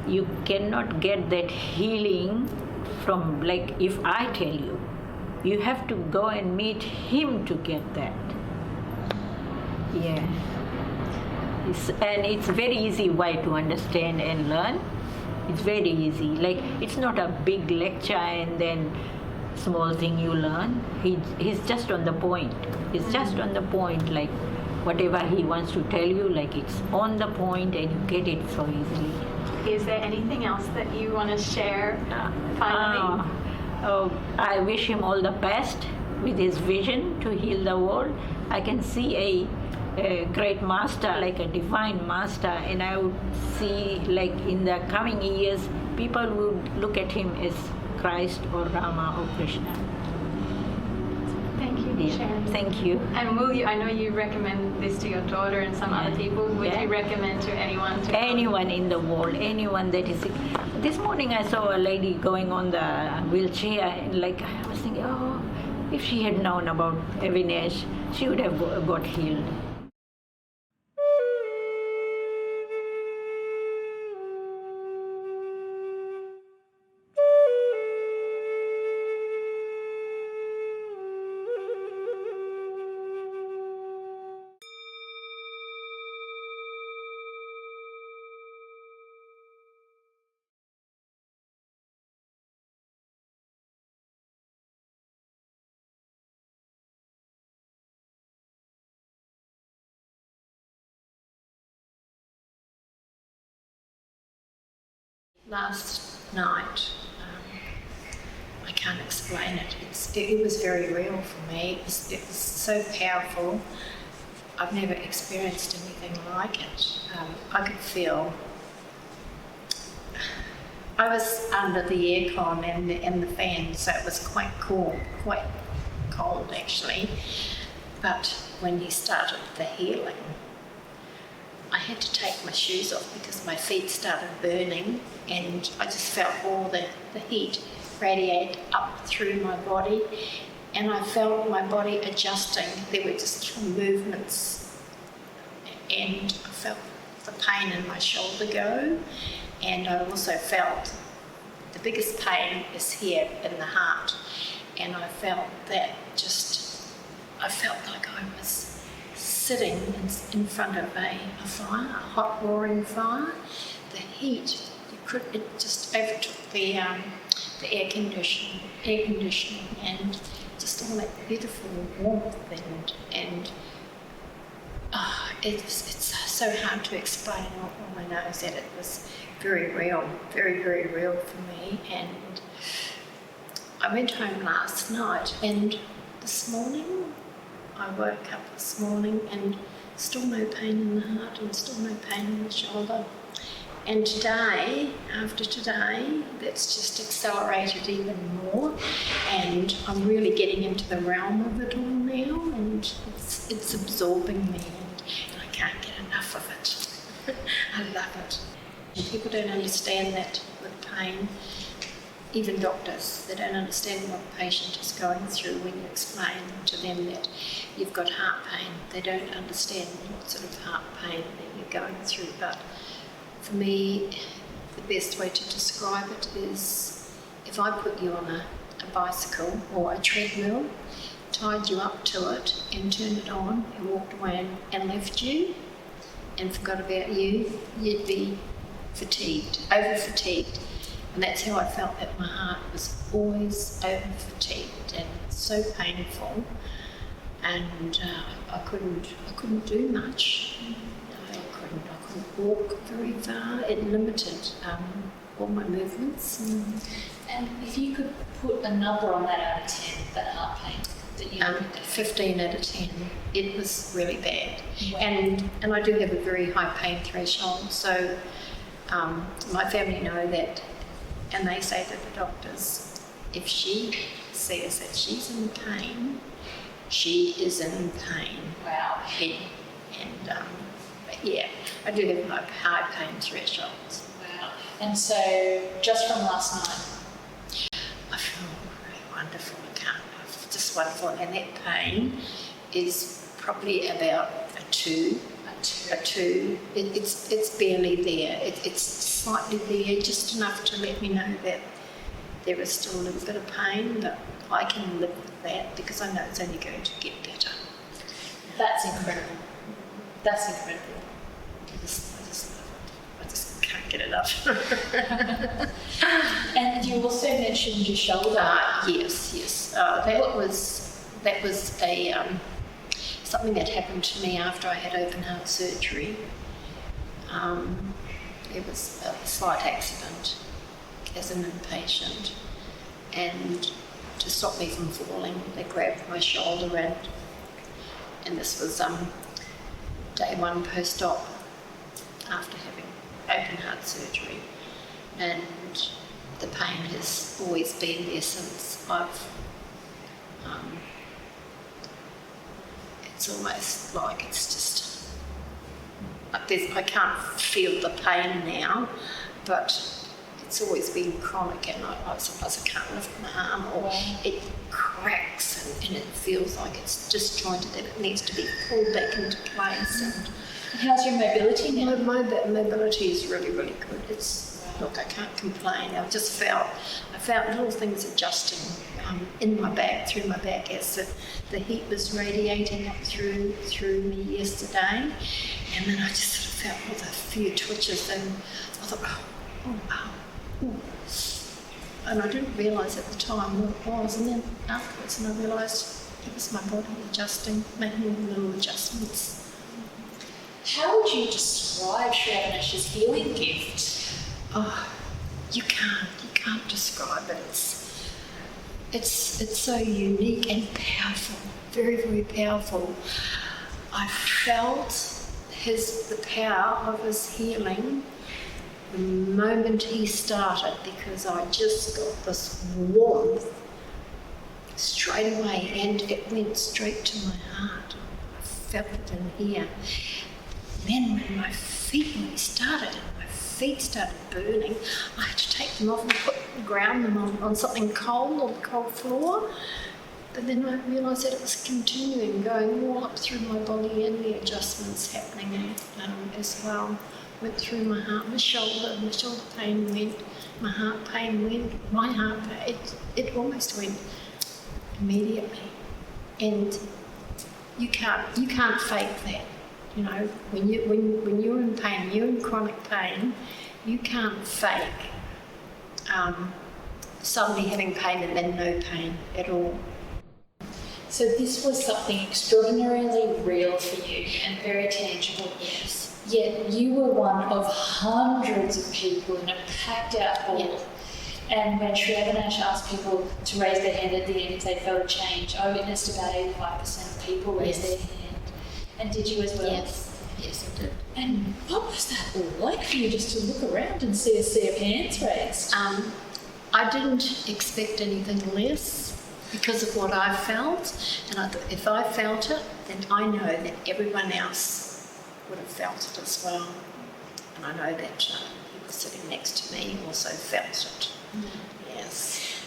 you cannot get that healing from, like, if I tell you, you have to go and meet him to get that. Yeah. And it's very easy way to understand and learn. It's very easy. Like it's not a big lecture and then small thing you learn. He's just on the point. It's just on the point. Like whatever he wants to tell you, like it's on the point and you get it so easily. Is there anything else that you want to share finally? I wish him all the best with his vision to heal the world. I can see a great master, like a divine master, and I would see, like in the coming years, people would look at him as Christ or Rama or Krishna. Thank you for sharing. Thank you. And will you, I know you recommend this to your daughter and some other people, would you recommend to anyone? Anyone in the world, anyone that is sick. This morning I saw a lady going on the wheelchair, and like I was thinking, oh, if she had known about Avinash, she would have got healed. Last night, I can't explain it. It was very real for me. It was so powerful. I've never experienced anything like it. I could feel. I was under the aircon and the fan, so it was quite cool, quite cold actually. But when he started the healing, I had to take my shoes off because my feet started burning, and I just felt all the heat radiate up through my body, and I felt my body adjusting. There were just movements, and I felt the pain in my shoulder go, and I also felt the biggest pain is here in the heart, and I felt that I felt like I was sitting in front of a fire, a hot roaring fire. The heat, it just overtook the air conditioning, and just all that beautiful warmth and it's so hard to explain. All I know is that it was very real, very, very real for me, and I went home last night, and this morning, I woke up this morning and still no pain in the heart and still no pain in the shoulder. And today, after today, that's just accelerated even more, and I'm really getting into the realm of it all now, and it's absorbing me, and I can't get enough of it. I love it. And people don't understand that with pain. Even doctors, they don't understand what a patient is going through when you explain to them that you've got heart pain. They don't understand what sort of heart pain that you're going through. But for me, the best way to describe it is if I put you on a bicycle or a treadmill, tied you up to it and turned it on and walked away and left you and forgot about you, you'd be fatigued, over-fatigued. And that's how I felt, that my heart was always over-fatigued and so painful, and I couldn't do much. I couldn't walk very far. It limited all my movements. And if you could put a number on that out of 10, that heart pain that you 15 out of 10. It was really bad. Wow. And I do have a very high pain threshold, so my family know that. And they say to the doctors, if she says that she's in pain, she is in pain. Wow. And but yeah, I do have high pain thresholds. Wow. And so, just from last night? I feel really wonderful. Just wonderful. And that pain is probably about a 2. It's barely there. It's slightly there, just enough to let me know that there is still a little bit of pain, but I can live with that because I know it's only going to get better. That's incredible. That's incredible. I just love it. I just can't get enough. And you also mentioned your shoulder. Yes. That was a something that happened to me after I had open heart surgery. It was a slight accident as an inpatient, and to stop me from falling, they grabbed my shoulder, and this was day 1 post-op after having open heart surgery, and the pain has always been there since. It's almost like it's just like I can't feel the pain now, but it's always been chronic, and sometimes I can't lift my arm, or it cracks and it feels like it's disjointed and it needs to be pulled back into place. And how's your mobility now? My mobility is really, really good. Look, I can't complain. I felt little things adjusting in my back, through my back, as the heat was radiating up through me yesterday, and then I just sort of felt with a few twitches, and I thought, oh wow. Ooh. And I didn't realise at the time what it was, and then afterwards, and I realised it was my body adjusting, making all the little adjustments. How would you describe Sri Avinash's healing gift? Oh, you can't describe it. It's so unique and powerful, very, very powerful. I felt the power of his healing the moment he started, because I just got this warmth straight away, and it went straight to my heart. I felt it in here. Then when he started, my feet started burning, I had to take them off and ground them on something cold, on the cold floor. But then I realised that it was continuing, going all up through my body, and the adjustments happening as well. Went through my heart, my shoulder pain went, my heart pain went, my heart pain, it almost went immediately. And you can't fake that. You know, when you're in pain, you're in chronic pain, you can't fake suddenly having pain and then no pain at all. So this was something extraordinarily real for you and very tangible. Yes. Yet you were one of hundreds of people in a packed out hall And when Sri Avinash asked people to raise their hand at the end if they felt a change, I witnessed about 85% of people raise their hand. And did you as well? Yes, I did. And what was that all like for you, just to look around and see a sea of hands raised? I didn't expect anything less because of what I felt, and I thought if I felt it, then I know that everyone else would have felt it as well. And I know that people sitting next to me also felt it. Yes.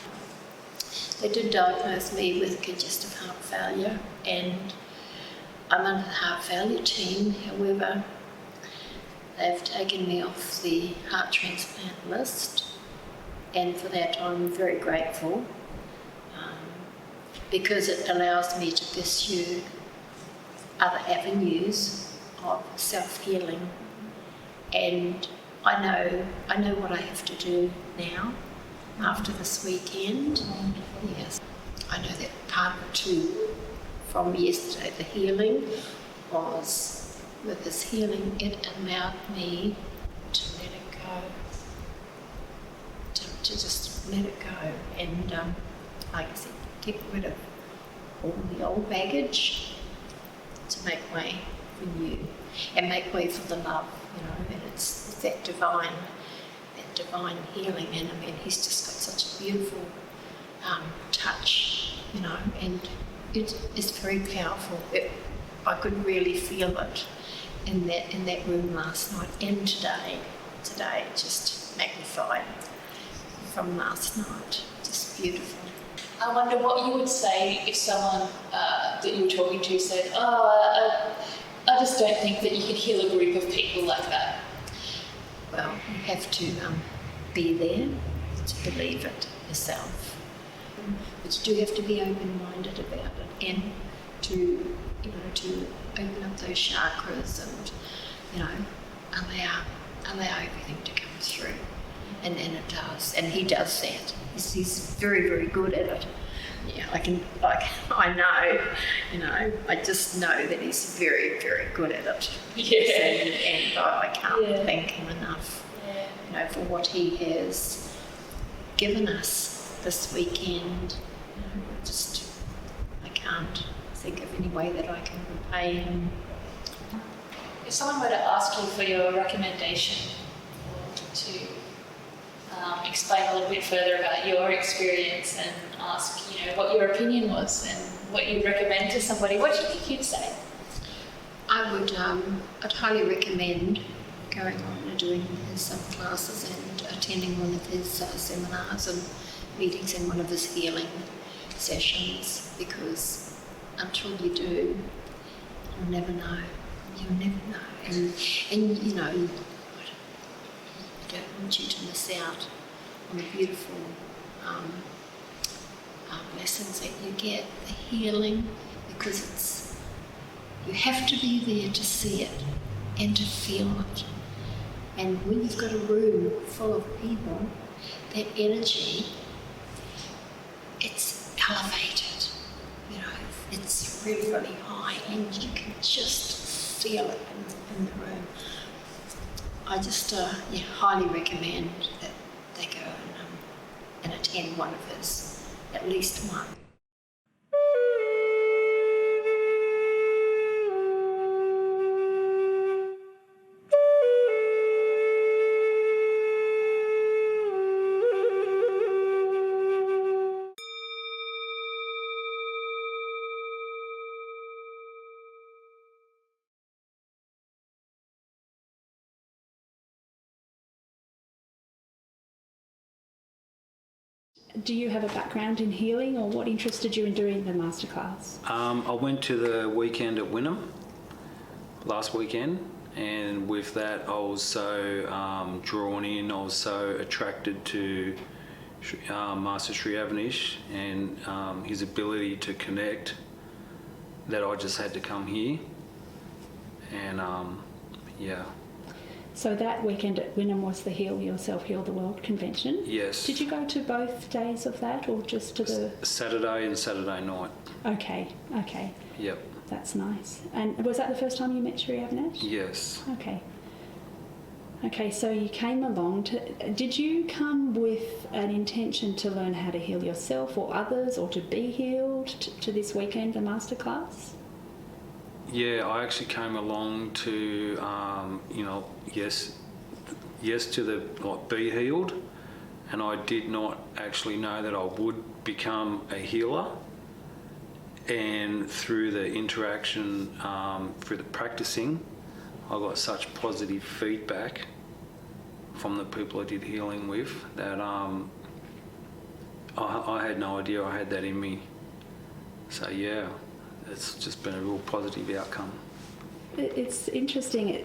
They did diagnose me with congestive heart failure, and I'm under the heart failure team. However, they've taken me off the heart transplant list, and for that I'm very grateful, because it allows me to pursue other avenues of self-healing. And I know what I have to do now after this weekend. Yes, I know that part of it too from yesterday, the healing was, with this healing, it allowed me to let it go, to just let it go, and like I said, get rid of all the old baggage to make way for new and make way for the love, and it's that divine healing. And I mean, he's just got such a beautiful touch, and it's very powerful. I could really feel it in that room last night and today just magnified from last night, just beautiful. I wonder what you would say if someone that you were talking to said, I just don't think that you could heal a group of people like that. Well, you have to be there to believe it yourself. But you do have to be open-minded about it, and to open up those chakras and allow everything to come through. And it does, and he does that. He's very, very good at it. Yeah, I just know that he's very, very good at it. Yeah. And I can't thank him enough, for what he has given us this weekend. I can't think of any way that I can repay him. If someone were to ask you for your recommendation to explain a little bit further about your experience and ask, what your opinion was and what you'd recommend to somebody, what do you think you'd say? I'd highly recommend going on and doing his classes and attending one of his seminars and meetings in one of his healing sessions, because until you do, you'll never know. You'll never know. And I don't want you to miss out on the beautiful lessons that you get, the healing, because you have to be there to see it and to feel it. And when you've got a room full of people, that energy, it's elevated, it's really, really high, and you can just feel it in the room. I just highly recommend that they go and attend one of his, at least one. Do you have a background in healing, or what interested you in doing the masterclass? I went to the weekend at Wynnum last weekend, and with that I was so drawn in, I was so attracted to Master Sri Avinash and his ability to connect, that I just had to come here. And So that weekend at Wynnum was the Heal Yourself, Heal the World convention? Yes. Did you go to both days of that, or just to the... Saturday and Saturday night. Okay. Yep. That's nice. And was that the first time you met Sri Avinash? Yes. Okay. Okay, so you came along did you come with an intention to learn how to heal yourself or others, or to be healed to this weekend, the masterclass? Yeah, I actually came along to, yes to the be healed, and I did not actually know that I would become a healer. And through the interaction, through the practicing, I got such positive feedback from the people I did healing with that I had no idea I had that in me. So yeah, it's just been a real positive outcome. It's interesting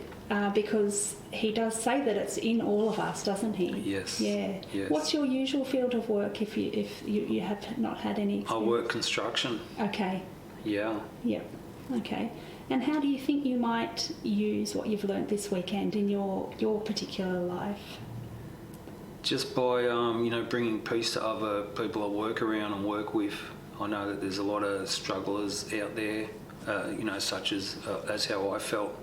because he does say that it's in all of us, doesn't he? Yes. Yeah. Yes. What's your usual field of work if you have not had any experience? I work construction. Okay. Yeah. Yep. Okay. And how do you think you might use what you've learnt this weekend in your particular life? Just by bringing peace to other people I work around and work with. I know that there's a lot of strugglers out there, such as that's how I felt.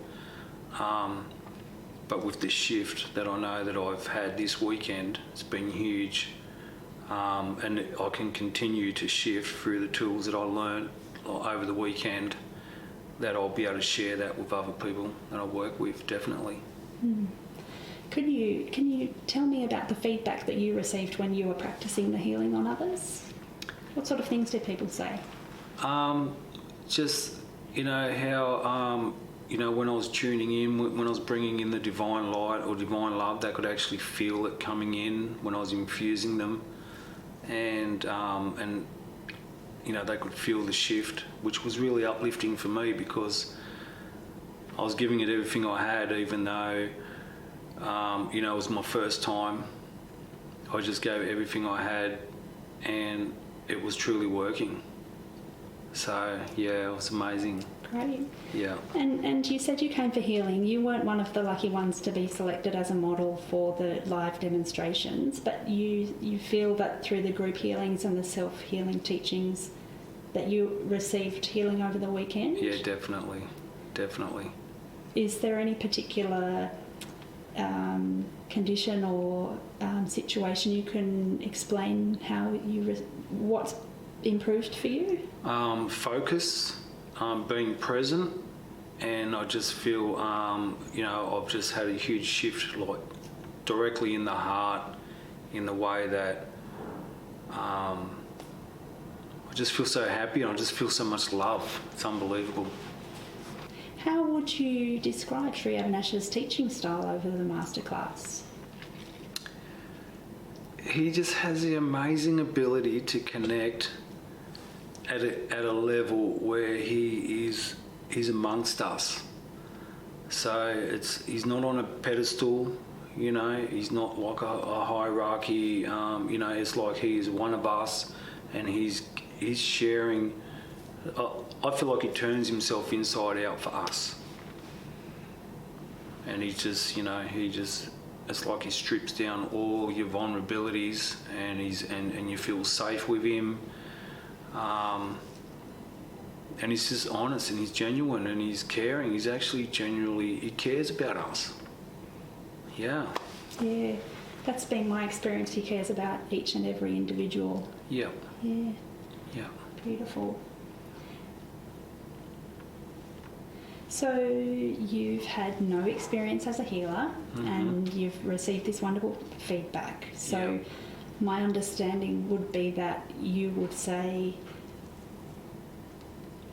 But with the shift that I know that I've had this weekend, it's been huge, and I can continue to shift through the tools that I learned over the weekend. That I'll be able to share that with other people that I work with, definitely. Mm. Can you tell me about the feedback that you received when you were practicing the healing on others? What sort of things did people say? Just how when I was tuning in, when I was bringing in the divine light or divine love, they could actually feel it coming in when I was infusing them, and they could feel the shift, which was really uplifting for me because I was giving it everything I had, even though, it was my first time. I just gave everything I had and it was truly working. So, yeah, it was amazing. Great. Yeah. And you said you came for healing. You weren't one of the lucky ones to be selected as a model for the live demonstrations, but you feel that through the group healings and the self-healing teachings that you received healing over the weekend? Yeah, definitely. Definitely. Is there any particular condition or situation you can explain how what's improved for you? Focus. Being present, and I just feel, I've just had a huge shift, like directly in the heart, in the way that I just feel so happy and I just feel so much love. It's unbelievable. How would you describe Sri Avinash's teaching style over the masterclass? He just has the amazing ability to connect at a level where he's amongst us. So he's not on a pedestal, he's not like a hierarchy, it's like he's one of us and he's sharing. I feel like he turns himself inside out for us. And it's like he strips down all your vulnerabilities and you feel safe with him. And he's just honest and he's genuine and he's caring. He's actually he cares about us. Yeah. Yeah, that's been my experience. He cares about each and every individual. Yeah. Yeah. Yeah. Beautiful. So you've had no experience as a healer, Mm-hmm. and you've received this wonderful feedback. So my understanding would be that you would say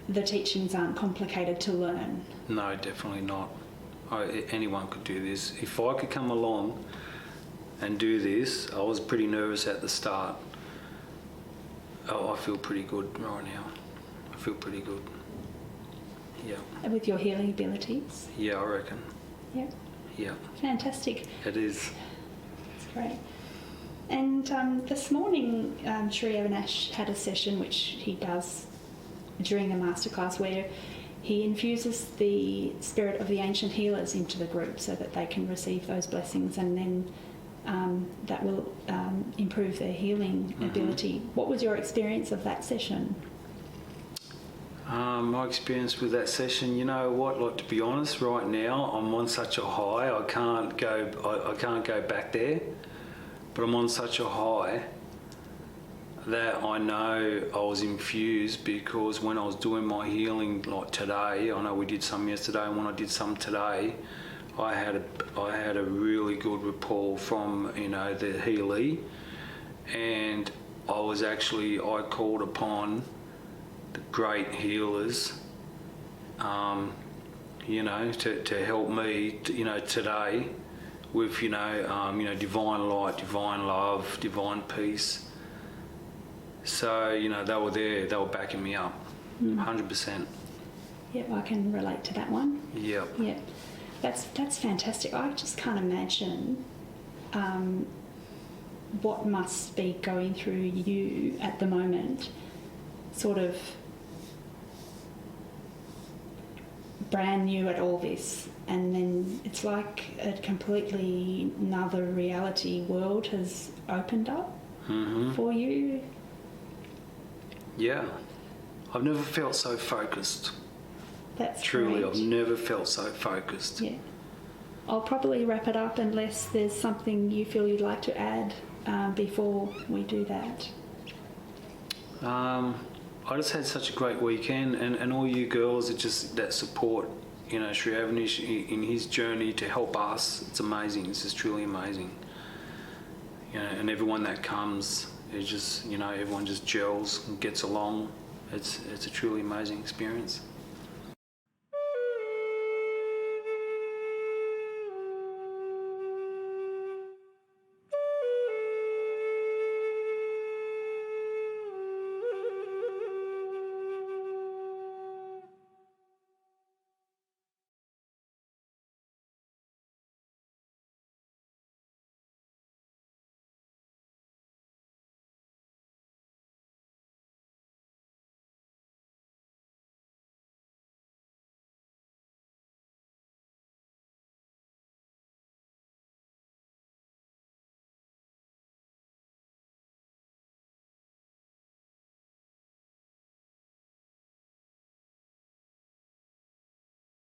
the teachings aren't complicated to learn. No, definitely not. Anyone could do this. If I could come along and do this, I was pretty nervous at the start. I feel pretty good right now. I feel pretty good. Yeah. And with your healing abilities? Yeah, I reckon. Yeah. Yeah. Fantastic. It is. That's great. And this morning, Sri Avinash had a session which he does during the masterclass where he infuses the spirit of the ancient healers into the group so that they can receive those blessings, and then that will improve their healing ability. What was your experience of that session? My experience with that session, you know what? Like, to be honest, right now I'm on such a high. I can't go back there. But I'm on such a high that I know I was infused, because when I was doing my healing, like today, I know we did some yesterday, and when I did some today, I had a really good rapport from, you know, the healer, and I called upon the great healers, you know, to help me, you know, today with, you know, divine light, divine love, divine peace. So, you know, they were there, they were backing me up, 100%. Yep, I can relate to that one. Yep. Yep. That's fantastic. I just can't imagine what must be going through you at the moment, sort of brand new at all this, and then it's like a completely another reality world has opened up for you. Yeah. I've never felt so focused. That's truly, great. I've never felt so focused. Yeah. I'll probably wrap it up unless there's something you feel you'd like to add before we do that. I just had such a great weekend, and all you girls that support, you know, Sri Avinash in his journey to help us. It's amazing. This is truly amazing. You know, and everyone that comes, it just, you know, everyone just gels and gets along. It's a truly amazing experience.